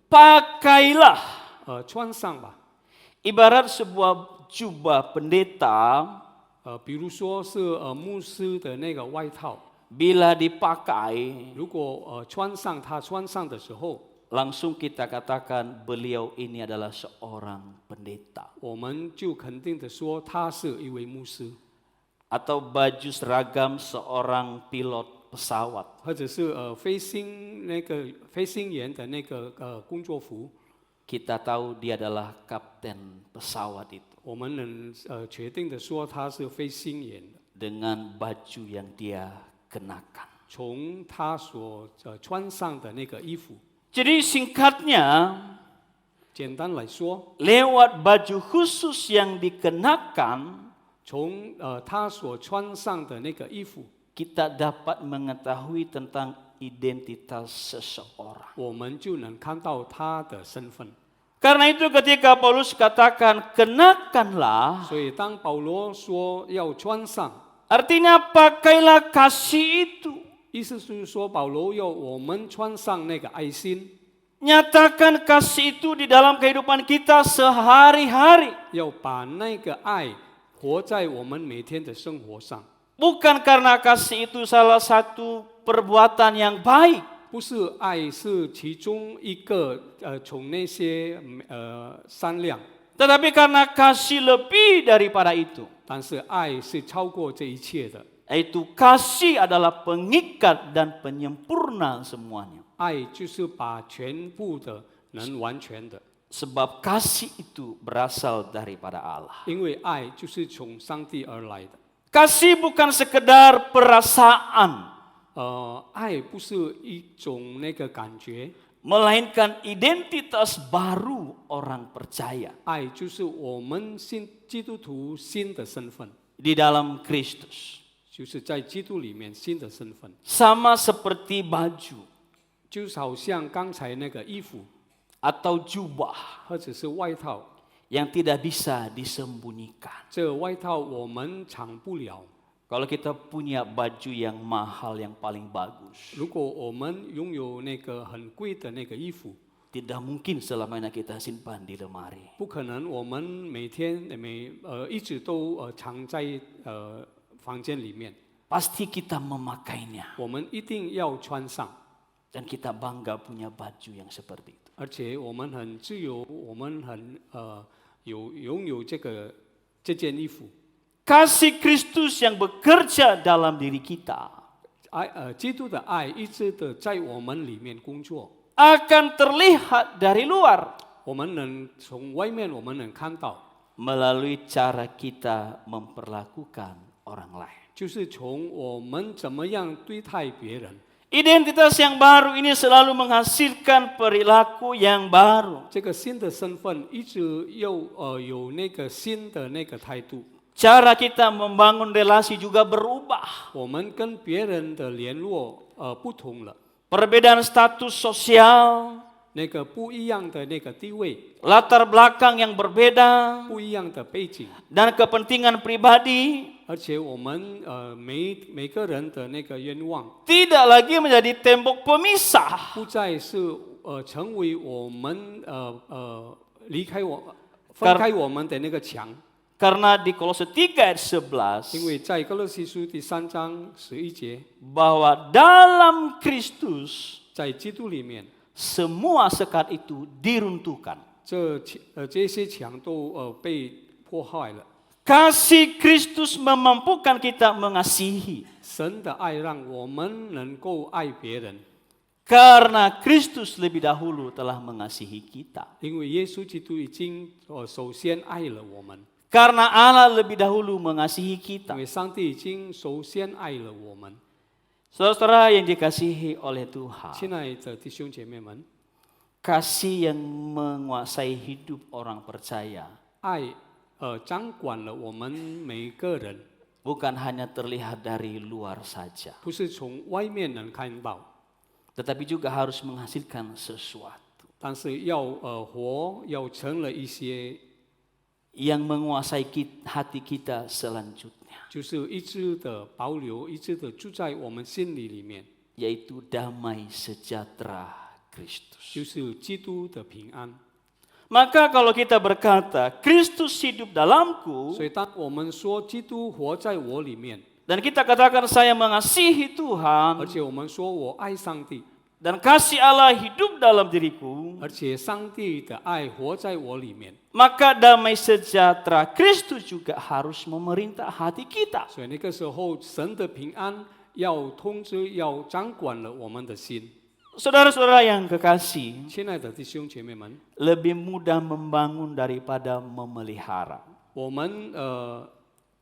pakailah. 穿上吧， Ibarat sebuah jubah pendeta 比如说是牧师的那个外套， bila dipakai, 如果穿上的时候， langsung kita katakan beliau ini adalah seorang pendeta. 我们就肯定的说他是一位牧师， Atau baju seragam seorang pilot pesawat. 或者是飞行员的那个工作服， Kita tahu dia adalah kapten pesawat itu 我们能确定的说他是飞行员的， dengan baju yang dia kenakan. 从他所穿上的那个衣服。 Jadi singkatnya, 简单来说， lewat baju khusus yang dikenakan, 从他所穿上的那个衣服， kita dapat mengetahui tentang identitas seseorang. 我们就能看到他的身份。 Karena itu ketika Paulus katakan kenakanlah, 所以当保罗说要穿上， artinya pakailah kasih itu. 意思是说保罗要我们穿上那个爱心， Nyatakan kasih itu di dalam kehidupan kita sehari-hari. 要把那个爱活在我们每天的生活上。 Bukan karena kasih itu salah satu perbuatan yang baik, 不是爱是其中一个从那些善良， tetapi karena kasih lebih daripada itu. 但是爱是超过这一切的。 Yaitu kasih adalah pengikat dan penyempurna semuanya. 爱就是把全部的能完全的， Sebab kasih itu berasal daripada Allah. 因为爱就是从上帝而来的。 Kasih bukan sekedar perasaan, 爱不是一种那个感觉， melainkan identitas baru orang percaya 爱就是我们基督徒新的身份， di dalam Kristus. 就是在基督里面新的身份， Sama seperti baju 就好像刚才那个衣服 atau jubah 或者是外套， yang tidak bisa disembunyikan. 这个外套我们藏不了。 Kalau kita punya baju yang mahal, yang paling bagus, 如果我们拥有那个很贵的那个衣服， tidak mungkin selamanya kita simpan di lemari. 不可能我们每天一直都藏在房间里面， Pasti kita memakainya. 我们一定要穿上， Dan kita bangga punya baju yang seperti itu. 而且我们很自由，我们很拥有这件衣服。 Kasih Kristus yang bekerja dalam diri kita 基督的爱一直的在我们里面工作， akan terlihat dari luar 我们能从外面我们能看到， melalui cara kita memperlakukan orang lain. 就是从我们怎么样对待别人。 Identitas yang baru ini selalu menghasilkan perilaku yang baru. 这个新的身份一直要有那个新的那个态度。 Cara kita membangun relasi juga berubah. 我们跟别人的联络不同了， Perbedaan status sosial, 那个不一样的那个地位， latar belakang yang berbeda, 不一样的背景， dan kepentingan pribadi 而且我们每个人的那个愿望， tidak lagi menjadi tembok pemisah. 不再是成为我们分开我们的那个墙。 Karena di Kolose 3 ayat 因为 11, 在哥罗西书第3章11节， bahwa dalam Kristus 在基督里面， semua sekat itu diruntuhkan. 这些墙都被破坏了。 Kasih Kristus memampukan kita mengasihi. 神的爱让我们能够爱别人， Karena Kristus lebih dahulu telah mengasihi kita. 因为耶稣基督已经首先爱了我们， Karena Allah lebih dahulu mengasihi 因 kita. 为上帝已经首先爱了我们。Saudara yang dikasihi oleh Tuhan, 亲爱的弟兄姐妹们， kasih yang menguasai hidup orang percaya 爱掌管了我们每一个人， bukan hanya terlihat dari luar saja, 不是从外面能看到， tetapi juga harus menghasilkan sesuatu 但是要要成了一些， yang menguasai hati kita selanjutnya, 就是一直的保留，一直的住在我们心里面， yaitu damai sejahtera Kristus. 就是基督的平安。 Maka kalau kita berkata Kristus hidup dalamku 所以当我们说基督活在我里面， dan kita katakan saya mengasihi Tuhan 而且我们说我爱上帝， dan kasih Allah hidup dalam diriku, 而且上帝的爱活在我里面， maka damai sejahtera Kristus juga harus memerintah hati kita. 所以那个时候神的平安要通知，要掌管了我们的心。 Saudara-saudara yang kekasih, 亲爱的弟兄姐妹们， lebih mudah membangun daripada memelihara. 我们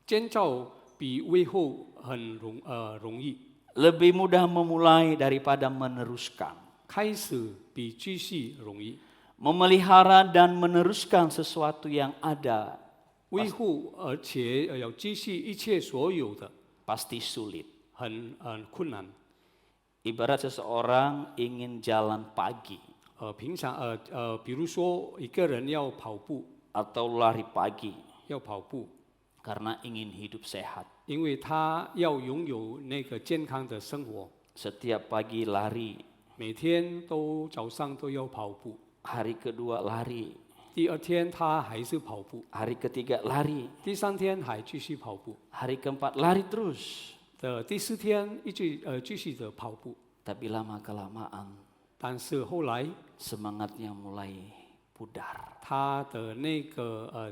建造比维护很容易， Lebih mudah memulai daripada meneruskan. 开始比继续容易。 Memelihara dan meneruskan sesuatu yang ada 维护而且要继续一切所有的， pasti sulit. 很困难。 Ibarat seseorang ingin jalan pagi 平常比如说一个人要跑步， atau lari pagi 要跑步， karena ingin hidup sehat. 因为他要拥有那个健康的生活， Setiap pagi lari, 每天都早上都要跑步， hari kedua lari, 第二天他还是跑步， hari ketiga lari, 第三天还继续跑步， hari keempat lari terus. 第四天继续的跑步， Tapi lama kelamaan 但是后来 semangatnya mulai pudar. 他的那个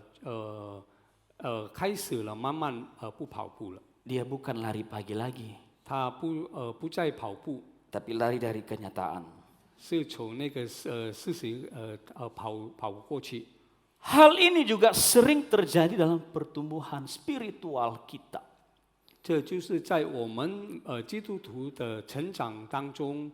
开始了慢慢不跑步了， Dia bukan lari pagi lagi, 他不再跑步， tapi lari dari kenyataan. 是从那个事实跑过去。 Hal ini juga sering terjadi dalam pertumbuhan spiritual kita. 这就是在我们基督徒的成长当中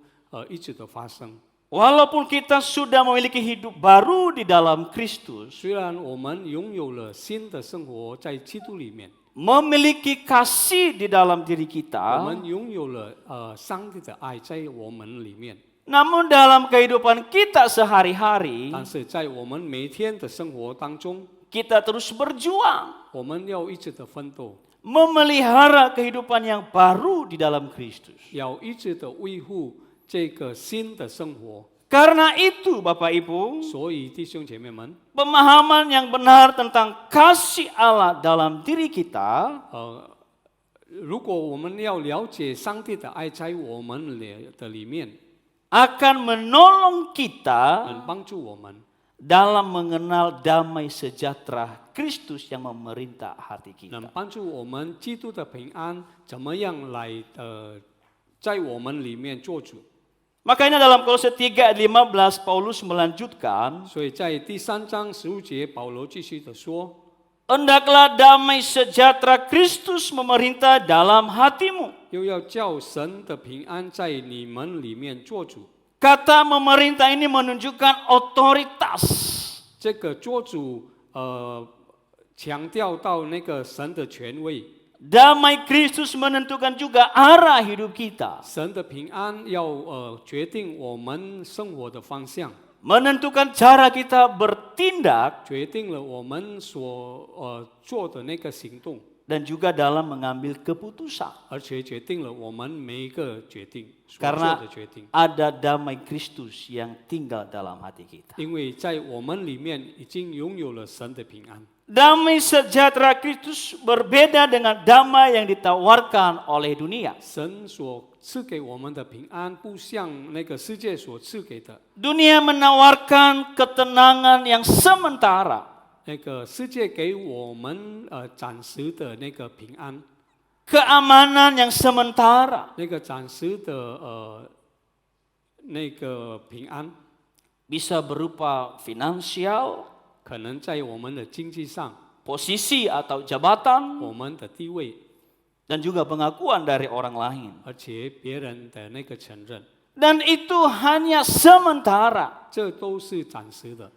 一直的发生。 Walaupun kita sudah memiliki hidup baru di dalam Kristus, 虽然我们拥有了新的生活在基督里面， memiliki kasih di dalam diri 我 kita, 们拥有了上帝的爱在我们里面， namun dalam kehidupan kita sehari-hari, 但是在我们每天的生活当中， kita terus berjuang 我们要一直的奋斗， memelihara kehidupan yang baru di dalam Kristus. 要一直的维护这个新的生活。 Karena itu Bapak Ibu, 所以弟兄姐妹们， pemahaman yang benar tentang kasih Allah dalam diri kita 如果我们要了解上帝的爱在我们的里面， akan menolong kita 能帮助我们 dalam mengenal damai sejahtera Kristus yang memerintah hati 能 kita. 帮助我们基督的平安怎么样来在我们里面做主。 Makanya dalam Kolose 3 ayat 15 Paulus melanjutkan, 所以在第3章15节，保罗继续的说： hendaklah damai sejahtera Kristus memerintah dalam hatimu. 又要叫神的平安在你们里面做主。 Kata memerintah ini menunjukkan otoritas. 这个做主强调到那个神的权威， Damai Kristus menentukan juga arah hidup kita. 神的平安要决定我们生活的方向， Menentukan cara kita bertindak 决定了我们所做的那个行动， dan juga dalam mengambil keputusan. 而且决定了我们每一个决定所做 Karena 的决定。 ada damai Kristus yang tinggal dalam hati kita. 因为在我们里面已经拥有了神的平安。 Damai sejahtera Kristus berbeda dengan damai yang ditawarkan oleh dunia. 神所赐给我们的平安，不像那个世界所赐给的。 Dunia menawarkan ketenangan yang sementara. 那个世界给我们暂时的那个平安， Keamanan yang sementara. 那个暂时的那个平安， Bisa berupa finansial, 可能在我们的经济上， posisi atau jabatan, 我们的地位， dan juga pengakuan dari orang lain. 而且别人的那个承认， Dan itu hanya sementara. 这都是暂时的。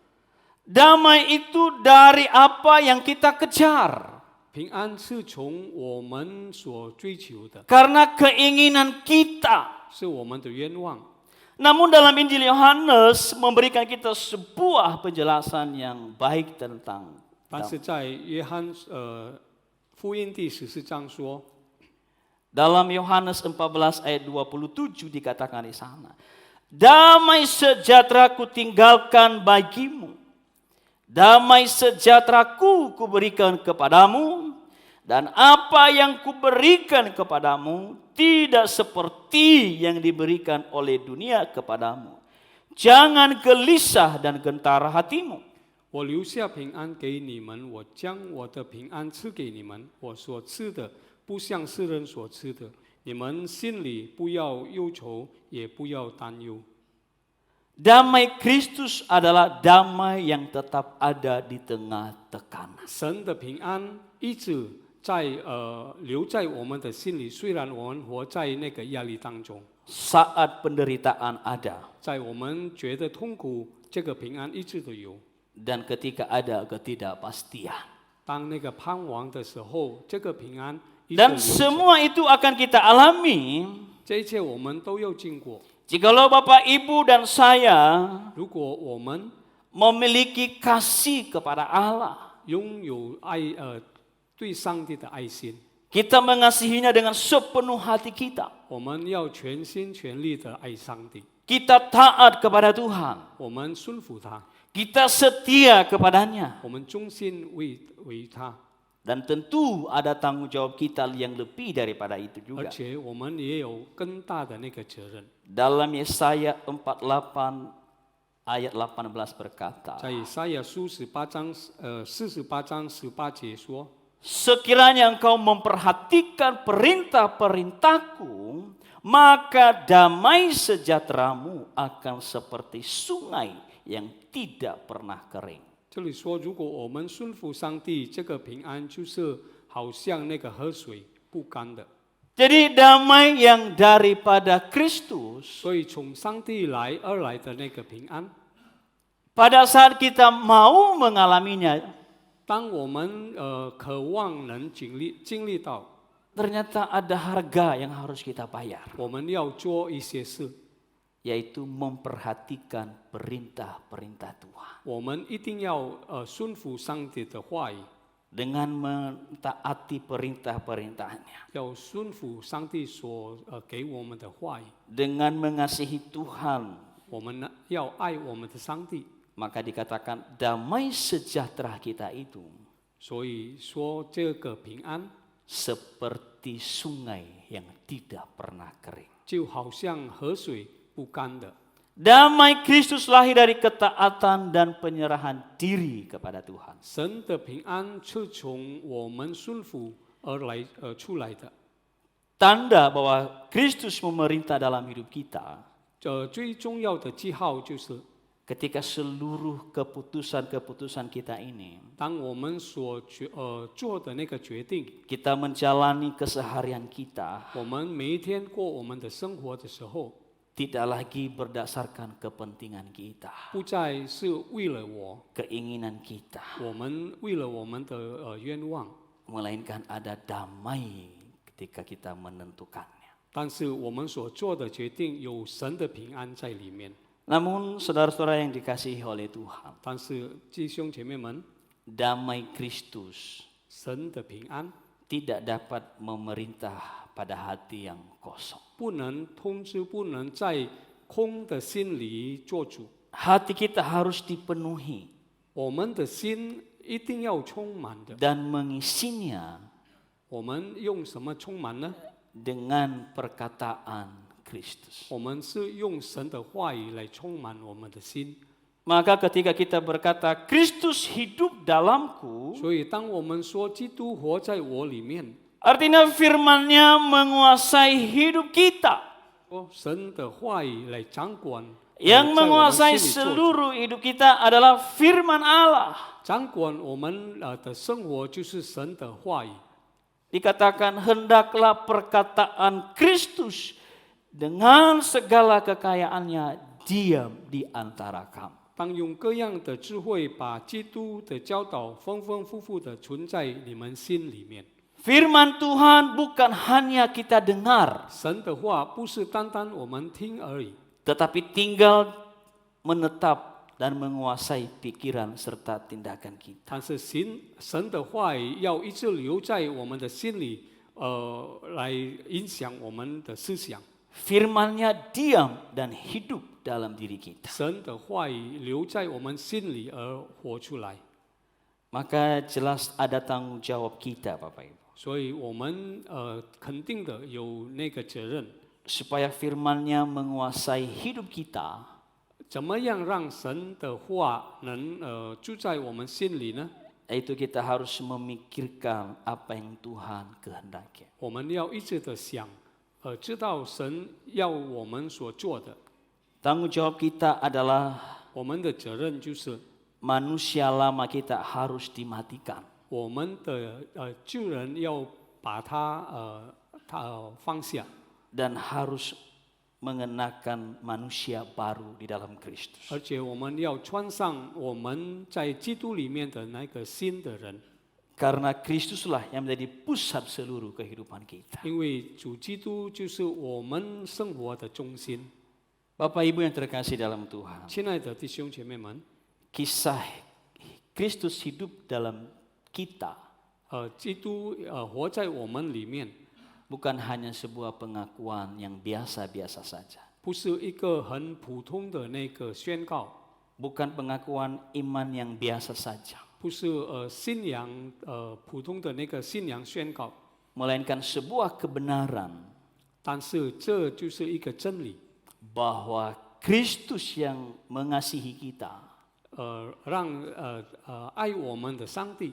Damai itu dari apa yang kita kejar. 平安是从我们所追求的， Karena keinginan kita. 是我们的愿望。 Namun dalam Injil Yohanes memberikan kita sebuah penjelasan yang baik tentang 但是在约翰福音第14章说， dalam Yohanes 14 ayat 27 dikatakan di sana, damai sejahtera ku tinggalkan bagimu, damai sejahteraku kuberikan kepadamu, dan apa yang kuberikan kepadamu tidak seperti yang diberikan oleh dunia kepadamu. Jangan gelisah dan gentar hatimu. 我留下平安给你们，我将我的平安赐给你们。我所赐的不像世人所赐的，你们心里不要忧愁，也不要担忧。 Damai Kristus adalah damai yang tetap ada di tengah tekanan. 神的平安一直在留在我们的心里，虽然我们活在那个压力当中， Saat penderitaan ada 在我们觉得痛苦，这个平安一直都有。 dan ketika ada ketidakpastian. 当那个盼望的时候，这个平安一直 Dan 留着。 semua itu akan kita alami 这一切我们都要经过。 jikalau Bapak, Ibu, dan saya 如果我们 memiliki kasih kepada Allah. 拥有爱对上帝的爱心， Kita mengasihinya dengan sepenuh hati kita. 我们要全心全力的爱上帝， Kita taat kepada Tuhan. 我们顺服他， Kita setia kepadanya. 我们忠心为他， Dan tentu ada tanggung jawab kita yang lebih daripada itu 而 juga. 且我们也有更大的那个责任。 Dalam Yesaya 48 ayat 18 berkata, 在以赛亚书48章18节说： sekiranya engkau memperhatikan perintah-perintahku, maka damai sejahteramu akan seperti sungai yang tidak pernah kering. 这里说，如果我们顺服上帝，这个平安就是好像那个河水不干的。 Jadi damai yang daripada Kristus, 所以从上帝而来的那个平安， pada saat kita mau mengalaminya, 当我们渴望能经历到， ternyata ada harga yang harus kita bayar, 我们要做一些事， yaitu memperhatikan perintah-perintah Tuhan. 我们一定要顺服上帝的话语， Dengan mentaati perintah-perintahnya. 要顺服上帝所给我们的话语， Dengan mengasihi Tuhan, 我们要爱我们的上帝。 maka dikatakan damai sejahtera kita itu 所以说，这个平安 seperti sungai yang tidak pernah kering. 就好像河水不干的。 Damai Kristus lahir dari ketaatan dan penyerahan diri kepada Tuhan. 神的平安是从我们顺服出来的。 Tanda bahwa Kristus memerintah dalam hidup kita 最重要的记号就是， ketika seluruh keputusan-keputusan kita ini 当我们所做的那个决定， kita menjalani keseharian kita 我们每一天过我们的生活的时候， tidak lagi berdasarkan kepentingan kita, 不再是为了我， keinginan kita, 我们为了我们的愿望， melainkan ada damai ketika kita menentukannya. 但是我们所做的决定有神的平安在里面。 Namun saudara-saudara yang dikasihi oleh Tuhan, 但是弟兄姐妹们， damai Kristus 神的平安 tidak dapat memerintah pada hati yang kosong. 不能通知，不能在空的心里做主。 Hati kita harus dipenuhi 我们的心一定要充满的。 dan mengisinya 我们用什么充满呢？ dengan perkataan Kristus. 我们是用神的话语来充满我们的心。 Maka ketika kita berkata Kristus hidup dalamku, 所以，当我们说基督活在我里面， artinya firman-Nya menguasai hidup kita, 说神的话语来掌管， yang 在我们 menguasai 心里做主 seluruh hidup kita adalah firman Allah. 掌管我们的生活就是神的话语。Dikatakan hendaklah perkataan Kristus dengan segala kekayaannya diam di antara kamu. 当用各样的智慧把基督的教导丰丰富富的存在你们心里面。 Firman Tuhan bukan hanya kita dengar, 神的话不是单单我们听而已， tetapi tinggal menetap dan menguasai pikiran serta tindakan kita. 但是神的话语要一直留在我们的心里，来影响我们的思想。 Firman-Nya diam dan hidup dalam diri kita. 神的话语留在我们心里而活出来， Maka jelas ada tanggung jawab kita, Bapak Ibu. 所以我们肯定的有那个责任， Supaya firman-Nya menguasai hidup kita, 怎么样让神的话能住在我们心里呢？ yaitu kita harus memikirkan apa yang Tuhan kehendaki. 我们要一直的想，知道神要我们所做的。 Tanggung jawab kita adalah 我们的责任就是， manusia lama kita harus dimatikan. 我们的旧人要把它放下， Dan harus mengenakan manusia baru di dalam Kristus. 而且我们要穿上我们在基督里面的那个新的人， Karena Kristuslah yang menjadi pusat seluruh kehidupan kita. 因为主基督就是我们生活的中心。 Bapak Ibu yang terkasih dalam Tuhan, 亲爱的弟兄姐妹们， kisah Kristus hidup dalam kita 基督活在我们里面， bukan hanya sebuah pengakuan yang biasa-biasa saja. 不是一个很普通的那个宣告， Bukan pengakuan iman yang biasa saja. 不是信仰普通的那个信仰宣告， Melainkan sebuah kebenaran 但是这就是一个真理， bahwa Kristus yang mengasihi kita 让爱我们的上帝，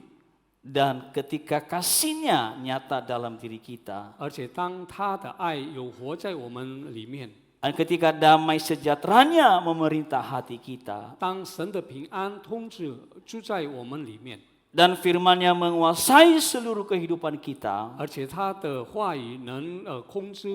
dan ketika kasih-Nya nyata dalam diri kita, 而且当他的爱有活在我们里面， dan ketika damai sejahtera-Nya memerintah hati kita, 当神的平安统治住在我们里面， dan firman-Nya menguasai seluruh kehidupan kita, 而且他的话语能控制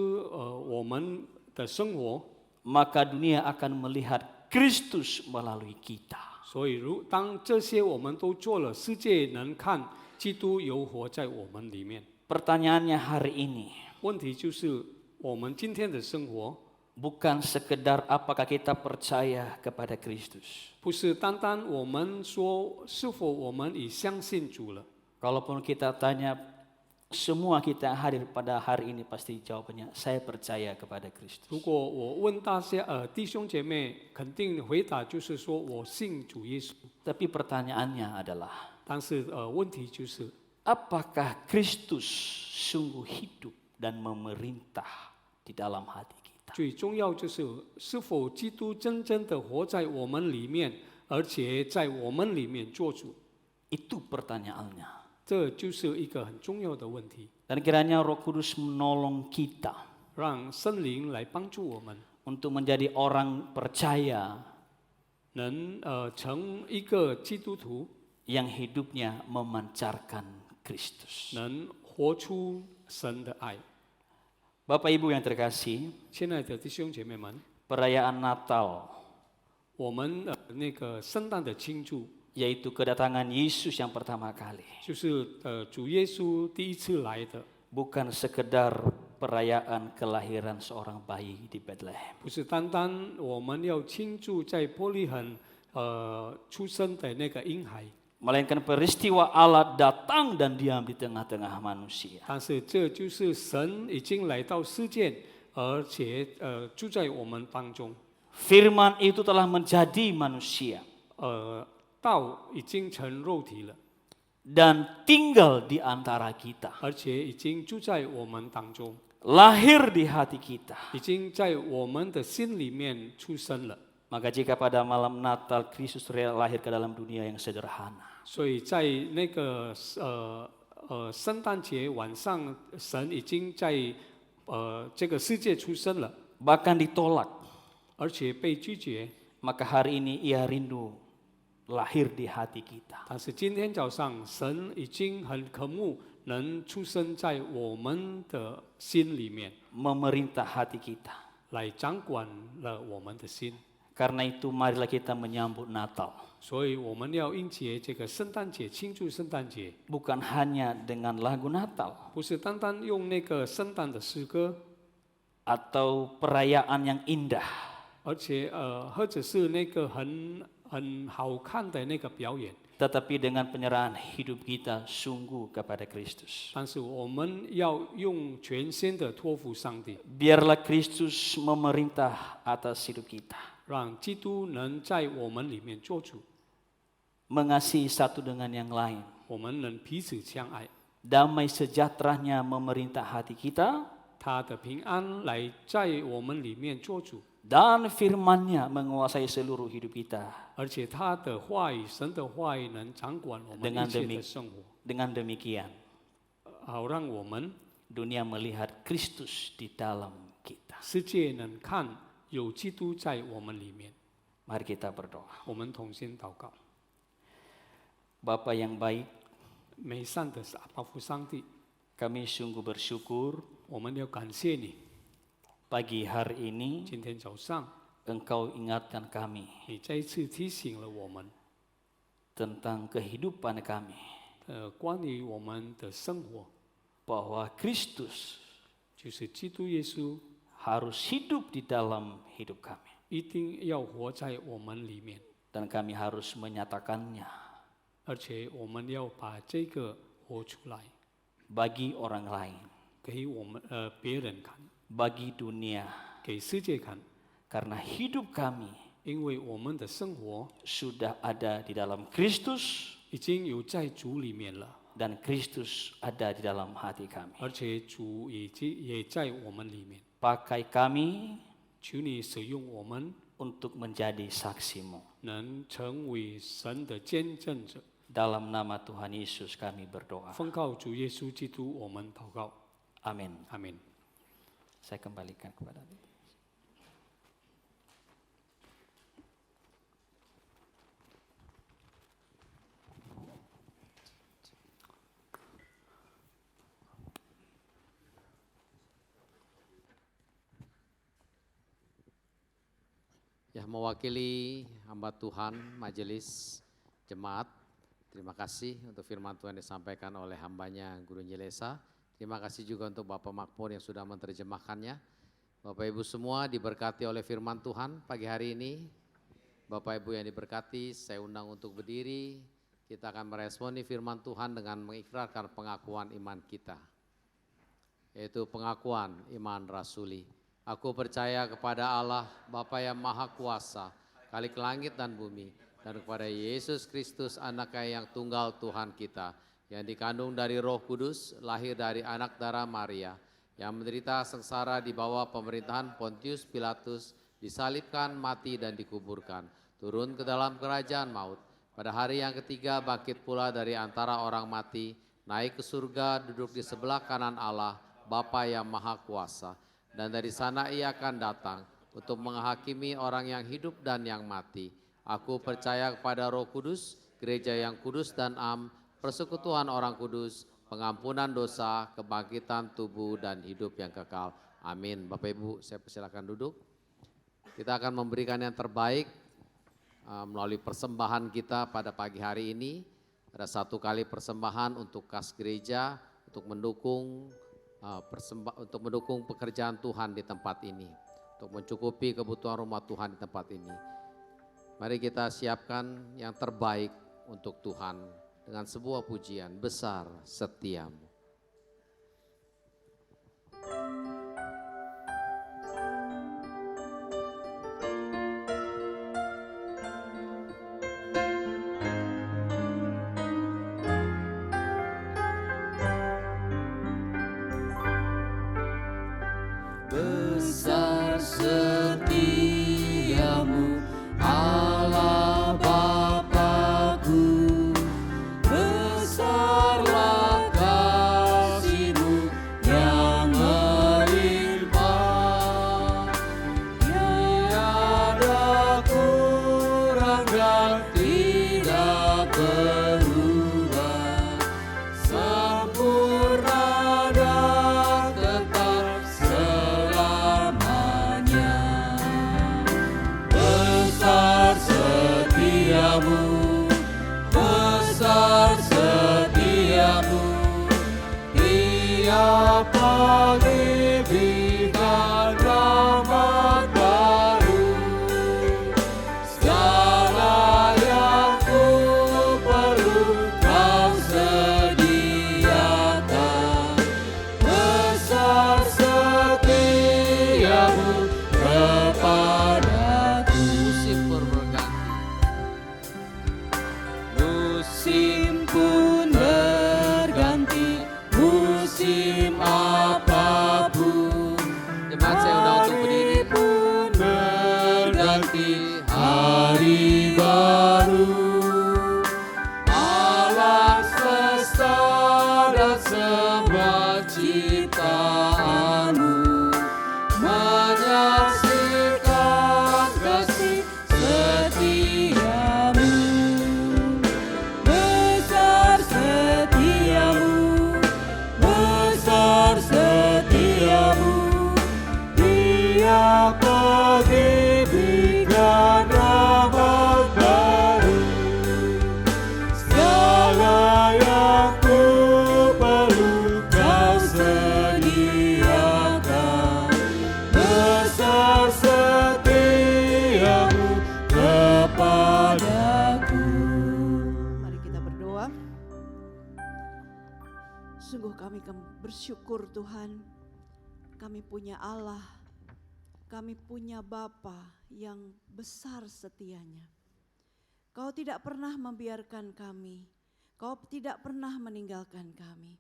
我们的生活， maka dunia akan melihat Kristus melalui kita. 所以当这些我们都做了，世界能看基督有活在我们里面。 Pertanyaannya hari ini, 问题就是我们今天的生活， bukan sekedar apakah kita percaya kepada Kristus. 不是单单我们说是否我们已相信主了。 Kalaupun kita tanya, semua kita hadir pada hari ini pasti jawabannya, saya percaya kepada Kristus. 如果我问大家弟兄姐妹，肯定回答就是说我信主耶稣。 Tapi pertanyaannya adalah, 但是问题就是， apakah Kristus sungguh hidup dan memerintah di dalam hati kita? 最重要就是是否基督真正的活在我们里面，而且在我们里面做主。 Itu pertanyaannya. 这就是一个很重要的问题， Dan kiranya Roh Kudus menolong kita 让圣灵来帮助我们， untuk menjadi orang percaya 能成一个基督徒， yang hidupnya memancarkan Kristus. 能活出神的爱。 Bapak Ibu yang terkasih, 亲爱的弟兄姐妹们， perayaan Natal 我们那个圣诞的庆祝， yaitu kedatangan Yesus yang pertama kali, 就是主耶稣第一次来的， bukan sekedar perayaan kelahiran seorang bayi di Bethlehem. 不是单单我们要庆祝在伯利恒出生的那个婴孩， Melainkan peristiwa Allah datang dan diam di tengah-tengah manusia. 但是这就是神已经来到世界，而且住在我们当中。 Firman itu telah menjadi manusia 道已经成肉体了， dan tinggal di antara kita, 而且已经住在我们当中， lahir di hati kita. 已经在我们的心里面出生了。 Maka jika pada malam Natal Kristus lahir ke dalam dunia yang sederhana, 所以在那个圣诞节晚上，神已经在这个世界出生了， bahkan ditolak, 而且被拒绝。 maka hari ini ia rindu lahir di hati kita. 但是今天早上，神已经很渴慕能出生在我们的心里面， memerintah hati kita. 来掌管了我们的心。 Karena itu marilah kita menyambut Natal. 所以我们要迎接这个圣诞节，庆祝圣诞节， Bukan hanya dengan lagu Natal 不是单单用那个圣诞的诗歌， atau perayaan yang indah, 而且或者是那个很好看的那个表演， tetapi dengan penyerahan hidup kita sungguh kepada Kristus. 但是我们要用全心的托付上帝， Biarlah Kristus memerintah atas hidup kita. 让基督能在我们里面做主， Mengasihi satu dengan yang lain. 我们能彼此相爱， Damai sejahteranya memerintah hati kita. 他的平安来在我们里面做主， Dan firman-Nya menguasai seluruh hidup kita. 而且他的话语，神的话语能掌管我们 Dengan 一切的生活， Dengan demikian, 好让我们 dunia melihat Kristus di dalam kita. 世界能看有基督在我们里面。 Mari kita berdoa. 我们同心祷告， Bapa yang baik, 美善的阿爸父上帝， kami sungguh bersyukur 我们要感谢你。 pagi hari ini 今天早上， Engkau ingatkan kami 你再一次提醒了我们， tentang kehidupan kami, 关于我们的生活， bahwa Kristus 就是基督耶稣 harus hidup di dalam hidup kami. 一定要活在我们里面， Dan kami harus menyatakannya 而且我们要把这个活出来， bagi orang lain, 给我们别人看， bagi dunia. 给世界看， Karena hidup kami 因为我们的生活 sudah ada di dalam Kristus 已经有在主里面了， dan Kristus ada di dalam hati kami. 而且主也在我们里面。 Pakai kami 求你使用我们， untuk menjadi saksimu. 能成为神的见证者。 Dalam nama Tuhan Yesus kami berdoa. 奉靠主耶稣基督，我们祷告， Amin. 阿门。 Saya kembalikan kepada Anda. Ya, mewakili hamba Tuhan, majelis, jemaat, terima kasih untuk firman Tuhan yang disampaikan oleh hambanya Guru Nyelesa. Terima kasih juga untuk Bapak Makmur yang sudah menerjemahkannya. Bapak Ibu semua diberkati oleh firman Tuhan pagi hari ini. Bapak Ibu yang diberkati, saya undang untuk berdiri. Kita akan meresponi firman Tuhan dengan mengikrarkan pengakuan iman kita. Yaitu pengakuan iman rasuli. Aku percaya kepada Allah, Bapa yang Maha Kuasa, Khalik langit dan bumi, dan kepada Yesus Kristus, Anaknya yang tunggal Tuhan kita, yang dikandung dari Roh Kudus, lahir dari anak darah Maria, yang menderita sengsara di bawah pemerintahan Pontius Pilatus, disalibkan, mati dan dikuburkan, turun ke dalam kerajaan maut. Pada hari yang ketiga bangkit pula dari antara orang mati, naik ke surga, duduk di sebelah kanan Allah, Bapa yang Maha Kuasa. Dan dari sana ia akan datang untuk menghakimi orang yang hidup dan yang mati. Aku percaya kepada Roh Kudus, gereja yang kudus dan am, persekutuan orang kudus, pengampunan dosa, kebangkitan tubuh dan hidup yang kekal. Amin. Bapak Ibu, saya persilakan duduk. Kita akan memberikan yang terbaik melalui persembahan kita pada pagi hari ini. Ada satu kali persembahan untuk kas gereja, untuk mendukung pekerjaan Tuhan di tempat ini, untuk mencukupi kebutuhan rumah Tuhan di tempat ini. Mari kita siapkan yang terbaik untuk Tuhan dengan sebuah pujian, besar setiamu. Besar setiamu Allah Bapa-Ku, besarlah kasih-Mu yang melimpah. Tiada kurang dan tidak baru. Alam semesta dan semua ciptaanmu menyaksikan kasih setiamu. Besar setiamu, besar setiamu. Tiap pagi berikan rahmat baru. Segala yang ku perlu kau sediakan. Besar setiamu kepadaku. Mari kita berdoa. Sungguh kami bersyukur Tuhan, kami punya Allah, kami punya Bapa yang besar setianya. Kau tidak pernah membiarkan kami, Kau tidak pernah meninggalkan kami.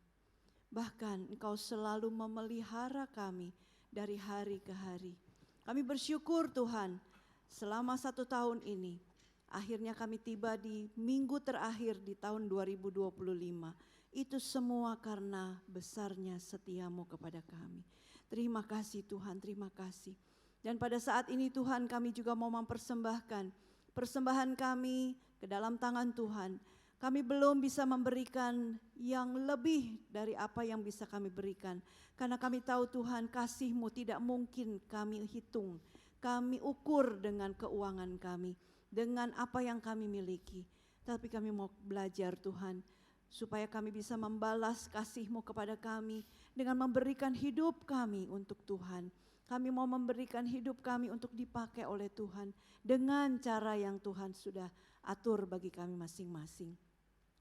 Bahkan Engkau selalu memelihara kami dari hari ke hari. Kami bersyukur Tuhan, selama 1 tahun ini, akhirnya kami tiba di minggu terakhir di tahun 2025. Itu semua karena besarnya setiamu kepada kami. Terima kasih Tuhan, terima kasih. Dan pada saat ini Tuhan, kami juga mau mempersembahkan persembahan kami ke dalam tangan Tuhan. Kami belum bisa memberikan yang lebih dari apa yang bisa kami berikan. Karena kami tahu Tuhan, kasih-Mu tidak mungkin kami hitung, kami ukur dengan keuangan kami, dengan apa yang kami miliki. Tapi kami mau belajar Tuhan, supaya kami bisa membalas kasih-Mu kepada kami dengan memberikan hidup kami untuk Tuhan. Kami mau memberikan hidup kami untuk dipakai oleh Tuhan dengan cara yang Tuhan sudah atur bagi kami masing-masing.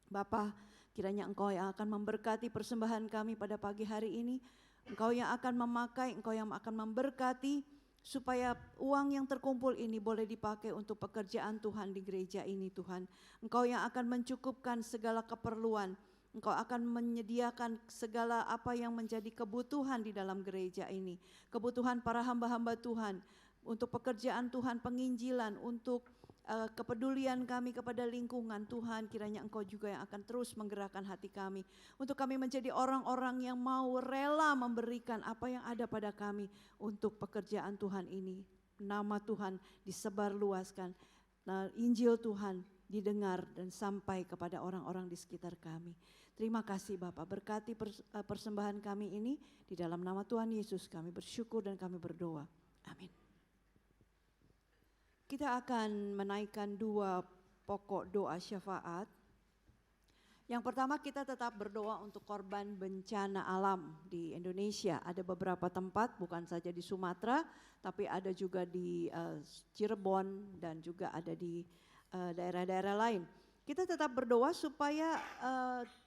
Bapa, kiranya Engkau yang akan memberkati persembahan kami pada pagi hari ini. Engkau yang akan memakai, Engkau yang akan memberkati, supaya uang yang terkumpul ini boleh dipakai untuk pekerjaan Tuhan di gereja ini Tuhan. Engkau yang akan mencukupkan segala keperluan. Engkau akan menyediakan segala apa yang menjadi kebutuhan di dalam gereja ini. Kebutuhan para hamba-hamba Tuhan, untuk pekerjaan Tuhan, penginjilan, untuk kepedulian kami kepada lingkungan. Tuhan, kiranya Engkau juga yang akan terus menggerakkan hati kami, untuk kami menjadi orang-orang yang mau rela memberikan apa yang ada pada kami untuk pekerjaan Tuhan ini. Nama Tuhan disebarluaskan, Injil Tuhan didengar dan sampai kepada orang-orang di sekitar kami. Terima kasih Bapak, berkati persembahan kami ini, di dalam nama Tuhan Yesus kami bersyukur dan kami berdoa. Amin. Kita akan menaikkan 2 pokok doa syafaat. Yang pertama, kita tetap berdoa untuk korban bencana alam di Indonesia. Ada beberapa tempat, bukan saja di Sumatera, tapi ada juga di Cirebon dan juga ada di daerah-daerah lain. Kita tetap berdoa supaya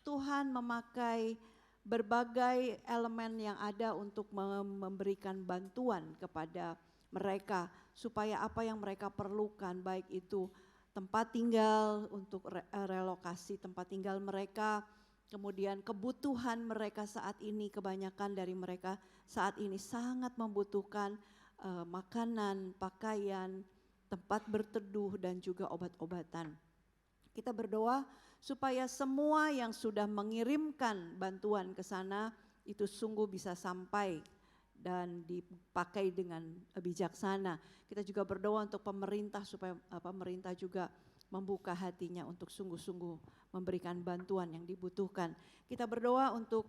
Tuhan memakai berbagai elemen yang ada untuk memberikan bantuan kepada mereka, supaya apa yang mereka perlukan, baik itu tempat tinggal untuk relokasi tempat tinggal mereka, kemudian kebutuhan mereka saat ini, kebanyakan dari mereka saat ini sangat membutuhkan makanan, pakaian, tempat berteduh dan juga obat-obatan. Kita berdoa supaya semua yang sudah mengirimkan bantuan ke sana itu sungguh bisa sampai dan dipakai dengan bijaksana. Kita juga berdoa untuk pemerintah supaya pemerintah juga membuka hatinya untuk sungguh-sungguh memberikan bantuan yang dibutuhkan. Kita berdoa untuk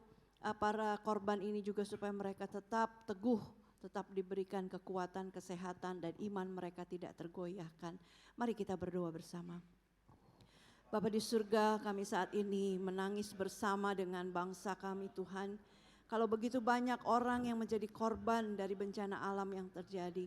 para korban ini juga supaya mereka tetap teguh, tetap diberikan kekuatan, kesehatan dan iman mereka tidak tergoyahkan. Mari kita berdoa bersama. Bapa di surga, kami saat ini menangis bersama dengan bangsa kami Tuhan. Kalau begitu banyak orang yang menjadi korban dari bencana alam yang terjadi.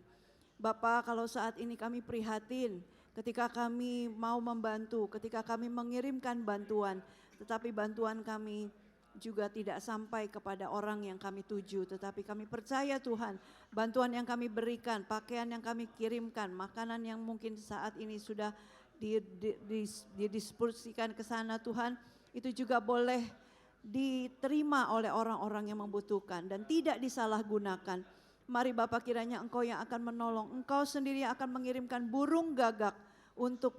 Bapa, kalau saat ini kami prihatin ketika kami mau membantu, ketika kami mengirimkan bantuan, tetapi bantuan kami juga tidak sampai kepada orang yang kami tuju. Tetapi kami percaya Tuhan, bantuan yang kami berikan, pakaian yang kami kirimkan, makanan yang mungkin saat ini sudah didispersikan ke sana Tuhan, itu juga boleh diterima oleh orang-orang yang membutuhkan dan tidak disalahgunakan. Mari Bapak, kiranya Engkau yang akan menolong, Engkau sendiri yang akan mengirimkan burung gagak untuk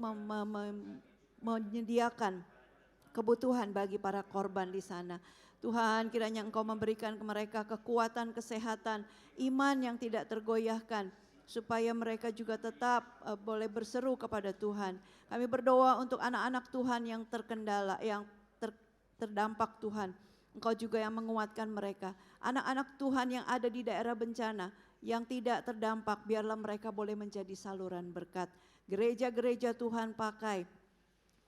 menyediakan kebutuhan bagi para korban di sana. Tuhan, kiranya Engkau memberikan ke mereka kekuatan, kesehatan, iman yang tidak tergoyahkan, supaya mereka juga tetap boleh berseru kepada Tuhan. Kami berdoa untuk anak-anak Tuhan yang terkendala, yang terdampak Tuhan. Engkau juga yang menguatkan mereka. Anak-anak Tuhan yang ada di daerah bencana, yang tidak terdampak, biarlah mereka boleh menjadi saluran berkat. Gereja-gereja Tuhan pakai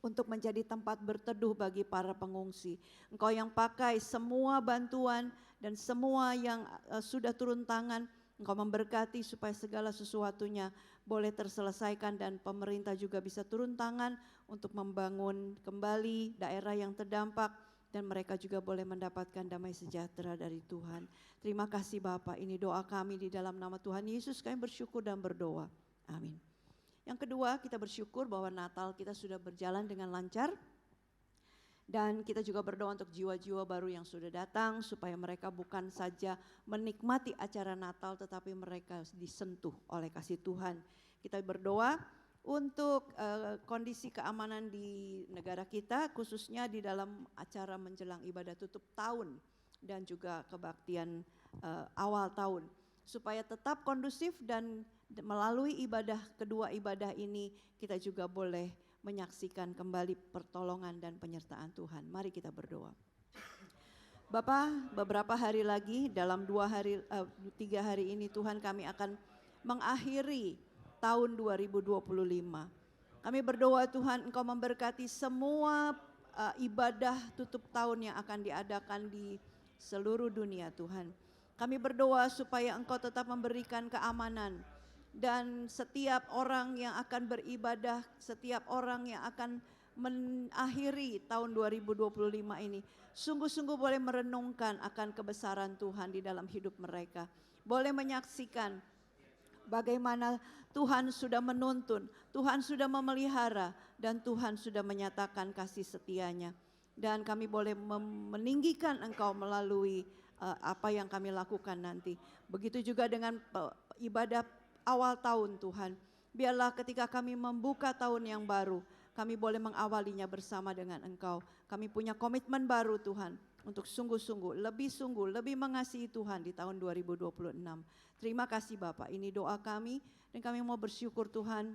untuk menjadi tempat berteduh bagi para pengungsi. Engkau yang pakai semua bantuan dan semua yang sudah turun tangan, Engkau memberkati supaya segala sesuatunya boleh terselesaikan dan pemerintah juga bisa turun tangan untuk membangun kembali daerah yang terdampak dan mereka juga boleh mendapatkan damai sejahtera dari Tuhan. Terima kasih Bapa, ini doa kami di dalam nama Tuhan Yesus, kami bersyukur dan berdoa. Amin. Yang kedua, kita bersyukur bahwa Natal kita sudah berjalan dengan lancar. Dan kita juga berdoa untuk jiwa-jiwa baru yang sudah datang, supaya mereka bukan saja menikmati acara Natal, tetapi mereka disentuh oleh kasih Tuhan. Kita berdoa untuk kondisi keamanan di negara kita, khususnya di dalam acara menjelang ibadah tutup tahun dan juga kebaktian awal tahun, supaya tetap kondusif dan melalui kedua ibadah ini kita juga boleh menyaksikan kembali pertolongan dan penyertaan Tuhan. Mari kita berdoa. Bapa, beberapa hari lagi dalam 3 hari ini Tuhan kami akan mengakhiri tahun 2025. Kami berdoa Tuhan Engkau memberkati semua ibadah tutup tahun yang akan diadakan di seluruh dunia Tuhan. Kami berdoa supaya Engkau tetap memberikan keamanan. Dan setiap orang yang akan beribadah, setiap orang yang akan mengakhiri tahun 2025 ini, sungguh-sungguh boleh merenungkan akan kebesaran Tuhan di dalam hidup mereka. Boleh menyaksikan bagaimana Tuhan sudah menuntun, Tuhan sudah memelihara, dan Tuhan sudah menyatakan kasih setianya. Dan kami boleh meninggikan Engkau melalui apa yang kami lakukan nanti. Begitu juga dengan ibadah awal tahun Tuhan, biarlah ketika kami membuka tahun yang baru, kami boleh mengawalinya bersama dengan Engkau. Kami punya komitmen baru Tuhan, untuk sungguh-sungguh, lebih mengasihi Tuhan di tahun 2026. Terima kasih Bapak, ini doa kami, dan kami mau bersyukur Tuhan,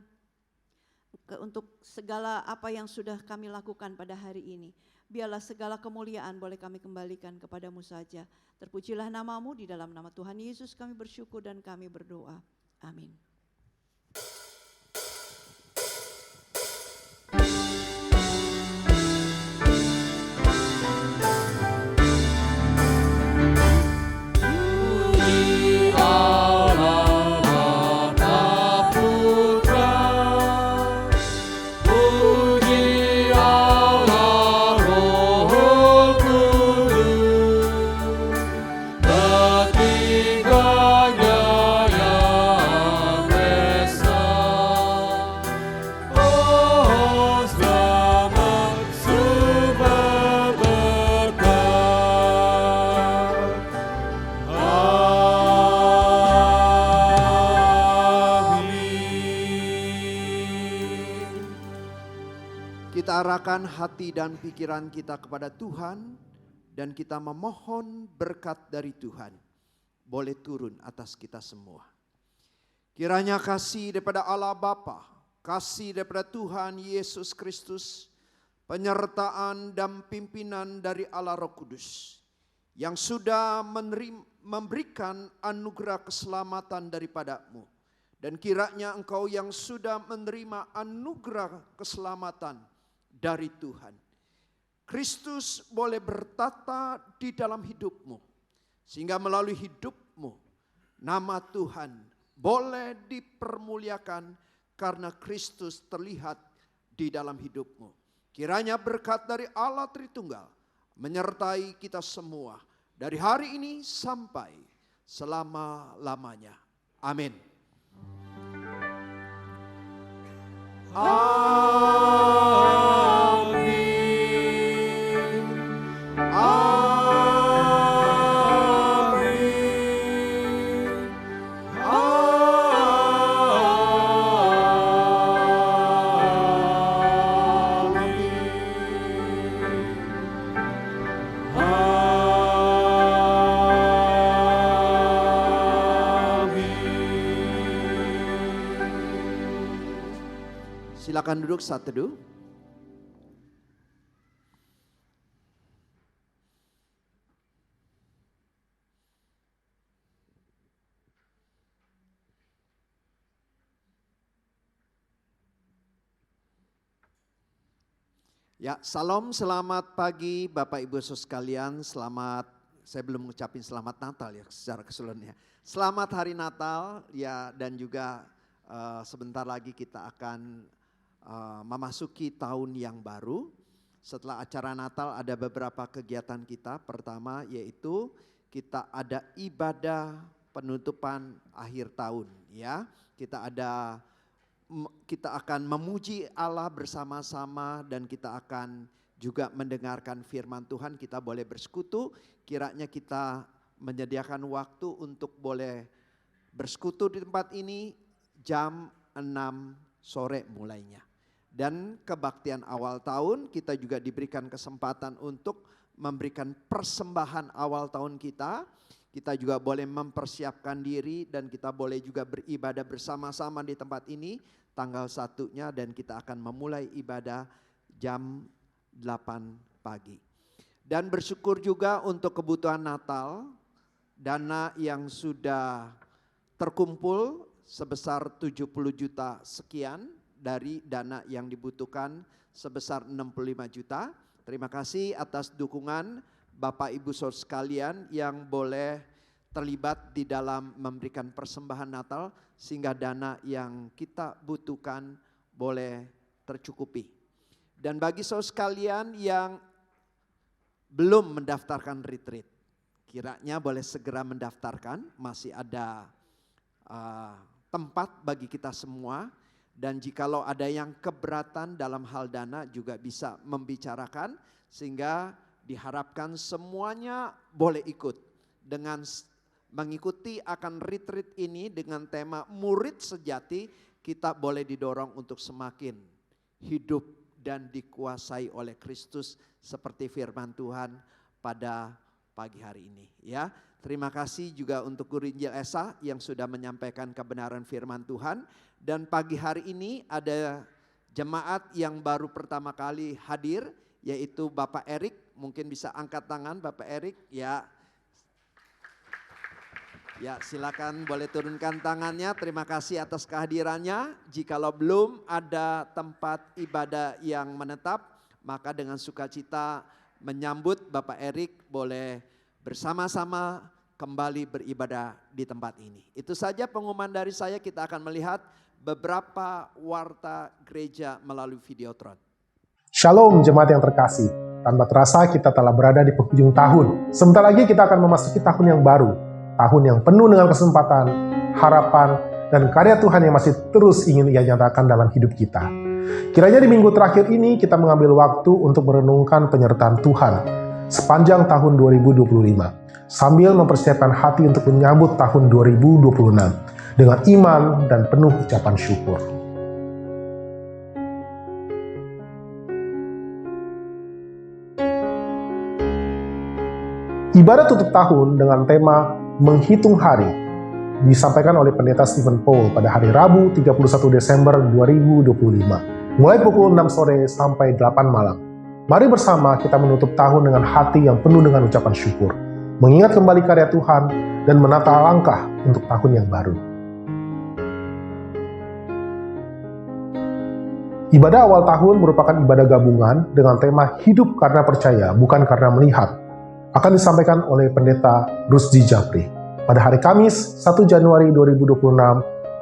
untuk segala apa yang sudah kami lakukan pada hari ini. Biarlah segala kemuliaan boleh kami kembalikan kepadamu saja. Terpujilah namamu, di dalam nama Tuhan Yesus kami bersyukur dan kami berdoa. Amin. Arahkan hati dan pikiran kita kepada Tuhan, dan kita memohon berkat dari Tuhan boleh turun atas kita semua. Kiranya kasih daripada Allah Bapa, kasih daripada Tuhan Yesus Kristus, penyertaan dan pimpinan dari Allah Roh Kudus yang sudah memberikan anugerah keselamatan daripadamu, dan kiranya engkau yang sudah menerima anugerah keselamatan dari Tuhan, Kristus boleh bertata di dalam hidupmu, sehingga melalui hidupmu nama Tuhan boleh dipermuliakan karena Kristus terlihat di dalam hidupmu. Kiranya berkat dari Allah Tritunggal menyertai kita semua dari hari ini sampai selama-lamanya. Amin. Silakan duduk saat teduh. Ya, salam, selamat pagi Bapak Ibu Saudara sekalian. Saya belum mengucapin selamat Natal ya secara keseluruhannya. Selamat Hari Natal ya, dan juga sebentar lagi kita akan memasuki tahun yang baru. Setelah acara Natal ada beberapa kegiatan kita. Pertama yaitu kita ada ibadah penutupan akhir tahun ya. Kita akan memuji Allah bersama-sama dan kita akan juga mendengarkan firman Tuhan. Kita boleh bersekutu, kiranya kita menyediakan waktu untuk boleh bersekutu di tempat ini jam 6 sore mulainya. Dan kebaktian awal tahun kita juga diberikan kesempatan untuk memberikan persembahan awal tahun kita. Kita juga boleh mempersiapkan diri dan kita boleh juga beribadah bersama-sama di tempat ini tanggal 1-nya, dan kita akan memulai ibadah jam 8 pagi. Dan bersyukur juga untuk kebutuhan Natal, dana yang sudah terkumpul sebesar 70 juta sekian dari dana yang dibutuhkan sebesar 65 juta. Terima kasih atas dukungan Bapak Ibu Saudara sekalian yang boleh terlibat di dalam memberikan persembahan Natal sehingga dana yang kita butuhkan boleh tercukupi. Dan bagi saudara sekalian yang belum mendaftarkan retreat, kiranya boleh segera mendaftarkan, masih ada tempat bagi kita semua. Dan jikalau ada yang keberatan dalam hal dana juga bisa membicarakan, sehingga diharapkan semuanya boleh ikut. Dengan mengikuti akan retreat ini dengan tema murid sejati, kita boleh didorong untuk semakin hidup dan dikuasai oleh Kristus seperti firman Tuhan pada pagi hari ini ya. Terima kasih juga untuk Guru Injil Esa yang sudah menyampaikan kebenaran firman Tuhan. Dan pagi hari ini ada jemaat yang baru pertama kali hadir, yaitu Bapak Erik. Mungkin bisa angkat tangan Bapak Erik ya. Ya, silakan boleh turunkan tangannya. Terima kasih atas kehadirannya. Jikalau belum ada tempat ibadah yang menetap, maka dengan sukacita menyambut Bapak Erik boleh bersama-sama kembali beribadah di tempat ini. Itu saja pengumuman dari saya. Kita akan melihat beberapa warta gereja melalui Videotron. Shalom jemaat yang terkasih. Tanpa terasa kita telah berada di penghujung tahun. Sebentar lagi kita akan memasuki tahun yang baru. Tahun yang penuh dengan kesempatan, harapan, dan karya Tuhan yang masih terus ingin Ia nyatakan dalam hidup kita. Kiranya di minggu terakhir ini kita mengambil waktu untuk merenungkan penyertaan Tuhan sepanjang tahun 2025, sambil mempersiapkan hati untuk menyambut tahun 2026 dengan iman dan penuh ucapan syukur. Ibadah tutup tahun dengan tema Menghitung Hari disampaikan oleh Pendeta Stephen Paul pada hari Rabu 31 Desember 2025, mulai pukul 6 sore sampai 8 malam. Mari bersama kita menutup tahun dengan hati yang penuh dengan ucapan syukur, mengingat kembali karya Tuhan dan menata langkah untuk tahun yang baru. Ibadah awal tahun merupakan ibadah gabungan dengan tema Hidup Karena Percaya, Bukan Karena Melihat, akan disampaikan oleh Pendeta Rusdi Japri pada hari Kamis 1 Januari 2026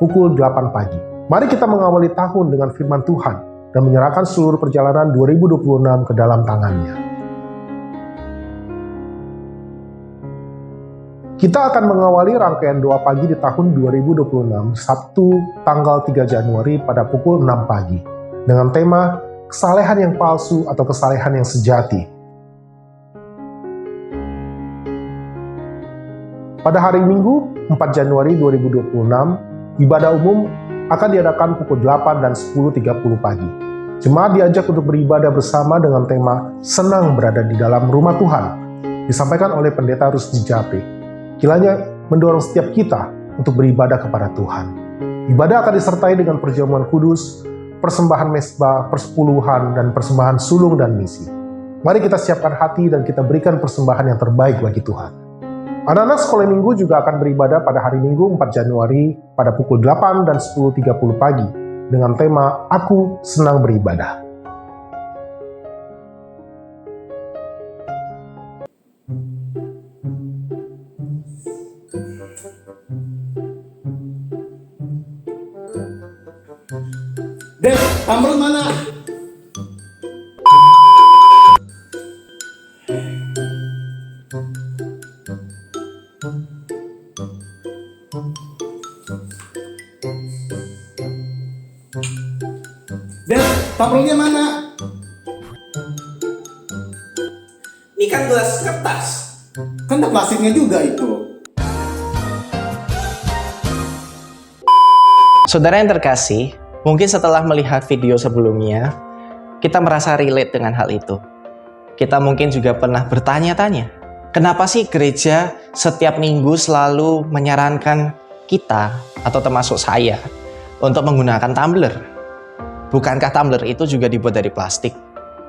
pukul 8 pagi. Mari kita mengawali tahun dengan firman Tuhan dan menyerahkan seluruh perjalanan 2026 ke dalam tangannya. Kita akan mengawali rangkaian doa pagi di tahun 2026 Sabtu tanggal 3 Januari pada pukul 6 pagi dengan tema kesalehan yang palsu atau kesalehan yang sejati. Pada hari Minggu 4 Januari 2026, ibadah umum akan diadakan pukul 8 dan 10.30 pagi. Jemaat diajak untuk beribadah bersama dengan tema Senang Berada di Dalam Rumah Tuhan, disampaikan oleh Pendeta Rusdi Japri. Kiranya mendorong setiap kita untuk beribadah kepada Tuhan. Ibadah akan disertai dengan perjamuan kudus, persembahan mesbah, persepuluhan, dan persembahan sulung dan misi. Mari kita siapkan hati dan kita berikan persembahan yang terbaik bagi Tuhan. Anak-anak sekolah minggu juga akan beribadah pada hari Minggu 4 Januari pada pukul 8 dan 10.30 pagi dengan tema Aku Senang Beribadah. Dek, tumbler mana? Dek, tumblernya mana? Ini kan gelas kertas. Kan ada plastiknya juga itu. Saudara yang terkasih, mungkin setelah melihat video sebelumnya, kita merasa relate dengan hal itu. Kita mungkin juga pernah bertanya-tanya, kenapa sih gereja setiap minggu selalu menyarankan kita, atau termasuk saya, untuk menggunakan tumbler? Bukankah tumbler itu juga dibuat dari plastik?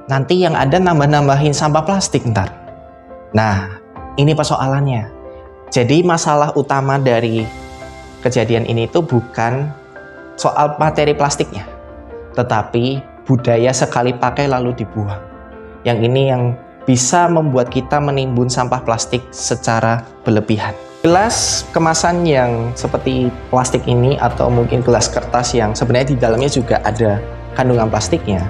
Nanti yang ada nambah-nambahin sampah plastik ntar. Nah, ini persoalannya. Jadi masalah utama dari kejadian ini itu bukan soal materi plastiknya, tetapi budaya sekali pakai lalu dibuang. Yang ini yang bisa membuat kita menimbun sampah plastik secara berlebihan. Gelas kemasan yang seperti plastik ini, atau mungkin gelas kertas yang sebenarnya di dalamnya juga ada kandungan plastiknya,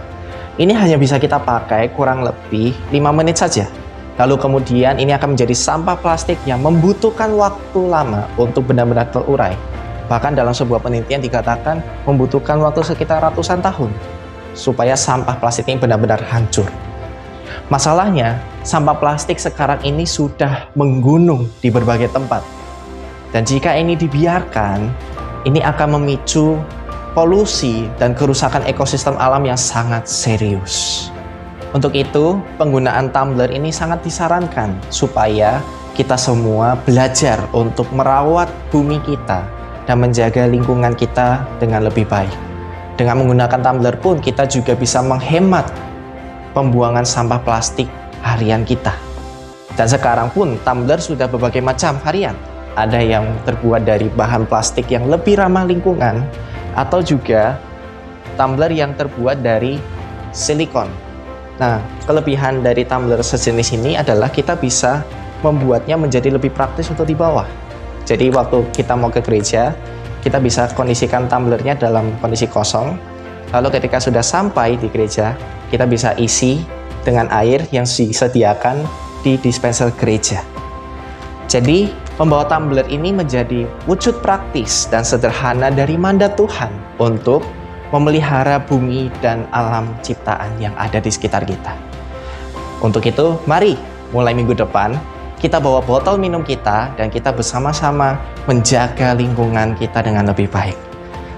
ini hanya bisa kita pakai kurang lebih 5 menit saja. Lalu kemudian ini akan menjadi sampah plastik yang membutuhkan waktu lama untuk benar-benar terurai. Bahkan dalam sebuah penelitian dikatakan membutuhkan waktu sekitar ratusan tahun supaya sampah plastik ini benar-benar hancur. Masalahnya, sampah plastik sekarang ini sudah menggunung di berbagai tempat. Dan jika ini dibiarkan, ini akan memicu polusi dan kerusakan ekosistem alam yang sangat serius. Untuk itu, penggunaan tumbler ini sangat disarankan supaya kita semua belajar untuk merawat bumi kita dan menjaga lingkungan kita dengan lebih baik. Dengan menggunakan tumbler pun kita juga bisa menghemat pembuangan sampah plastik harian kita. Dan sekarang pun tumbler sudah berbagai macam varian. Ada yang terbuat dari bahan plastik yang lebih ramah lingkungan, atau juga tumbler yang terbuat dari silikon. Nah, kelebihan dari tumbler sejenis ini adalah kita bisa membuatnya menjadi lebih praktis untuk dibawa. Jadi waktu kita mau ke gereja, kita bisa kondisikan tumblernya dalam kondisi kosong. Lalu ketika sudah sampai di gereja, kita bisa isi dengan air yang disediakan di dispenser gereja. Jadi membawa tumbler ini menjadi wujud praktis dan sederhana dari mandat Tuhan untuk memelihara bumi dan alam ciptaan yang ada di sekitar kita. Untuk itu, mari mulai minggu depan kita bawa botol minum kita dan kita bersama-sama menjaga lingkungan kita dengan lebih baik.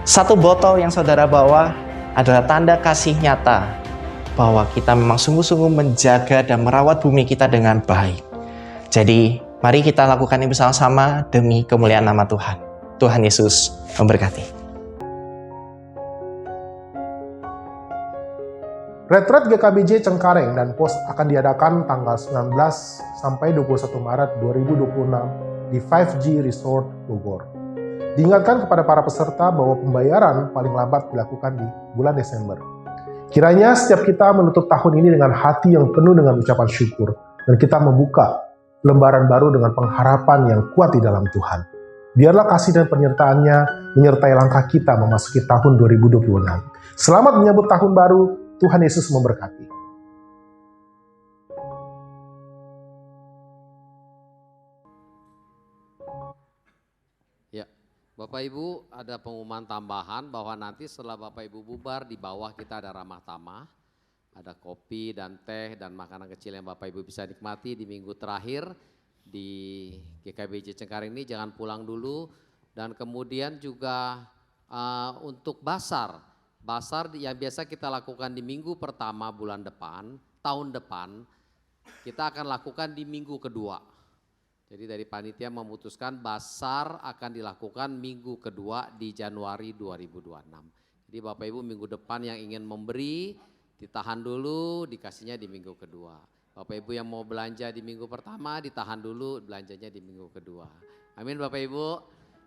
Satu botol yang saudara bawa adalah tanda kasih nyata bahwa kita memang sungguh-sungguh menjaga dan merawat bumi kita dengan baik. Jadi, mari kita lakukan ini bersama-sama demi kemuliaan nama Tuhan. Tuhan Yesus memberkati. Retret GKBJ Cengkareng dan POS akan diadakan tanggal 19 sampai 21 Maret 2026 di 5G Resort Bogor. Diingatkan kepada para peserta bahwa pembayaran paling lambat dilakukan di bulan Desember. Kiranya setiap kita menutup tahun ini dengan hati yang penuh dengan ucapan syukur dan kita membuka lembaran baru dengan pengharapan yang kuat di dalam Tuhan. Biarlah kasih dan penyertaannya menyertai langkah kita memasuki tahun 2026. Selamat menyambut tahun baru. Tuhan Yesus memberkati. Ya, Bapak Ibu, ada pengumuman tambahan bahwa nanti setelah Bapak Ibu bubar, di bawah kita ada ramah tamah, ada kopi dan teh dan makanan kecil yang Bapak Ibu bisa nikmati di minggu terakhir di GKBJ Cengkareng ini. Jangan pulang dulu. Dan kemudian juga untuk basar yang biasa kita lakukan di minggu pertama bulan depan, tahun depan, kita akan lakukan di minggu kedua. Jadi dari panitia memutuskan basar akan dilakukan minggu kedua di Januari 2026. Jadi Bapak Ibu minggu depan yang ingin memberi, ditahan dulu, dikasihnya di minggu kedua. Bapak Ibu yang mau belanja di minggu pertama, ditahan dulu, belanjanya di minggu kedua. Amin Bapak Ibu.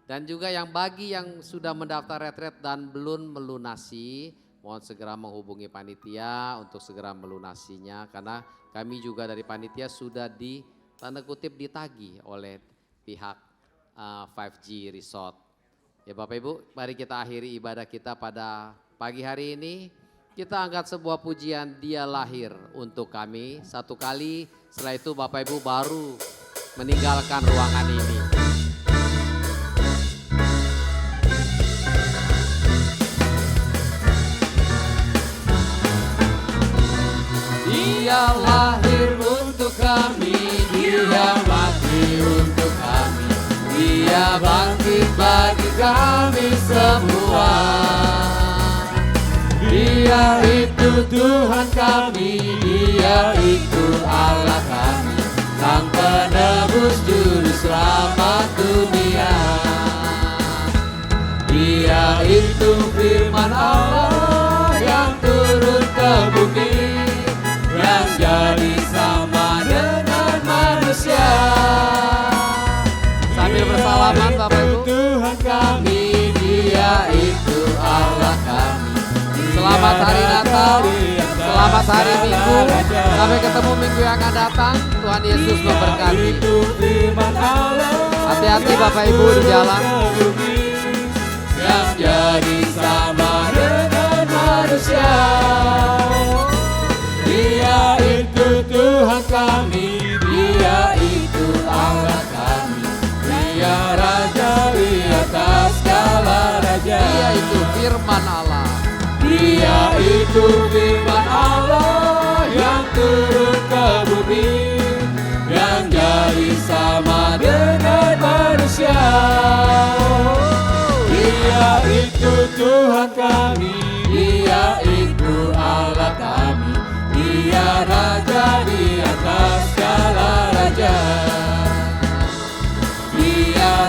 Dan juga yang bagi yang sudah mendaftar retret dan belum melunasi, mohon segera menghubungi panitia untuk segera melunasinya. Karena kami juga dari panitia sudah tanda kutip ditagih oleh pihak 5G Resort. Ya Bapak Ibu, mari kita akhiri ibadah kita pada pagi hari ini. Kita angkat sebuah pujian, Dia lahir untuk kami. Satu kali, setelah itu Bapak Ibu baru meninggalkan ruangan ini. Dia lahir untuk kami, Dia mati untuk kami, Dia bangkit bagi kami semua. Dia itu Tuhan kami, Dia itu Allah kami, Sang penebus juru selamat dunia. Dia itu firman Allah yang turun ke bumi, yang jadi sama dengan manusia. Sambil bersalaman Bapak Ibu. Tuhan kami, Dia itu Allah kami. Selamat hari Natal, selamat hari Minggu, sampai ketemu minggu yang akan datang. Tuhan Yesus memberkati. Hati-hati Bapak Ibu di jalan. Yang jadi sama dengan manusia. Dia itu Tuhan kami, Dia itu Allah kami, Dia Raja di atas segala raja. Dia itu firman Allah. Dia itu firman Allah yang turun ke bumi, yang jadi sama dengan manusia. Dia itu Tuhan kami,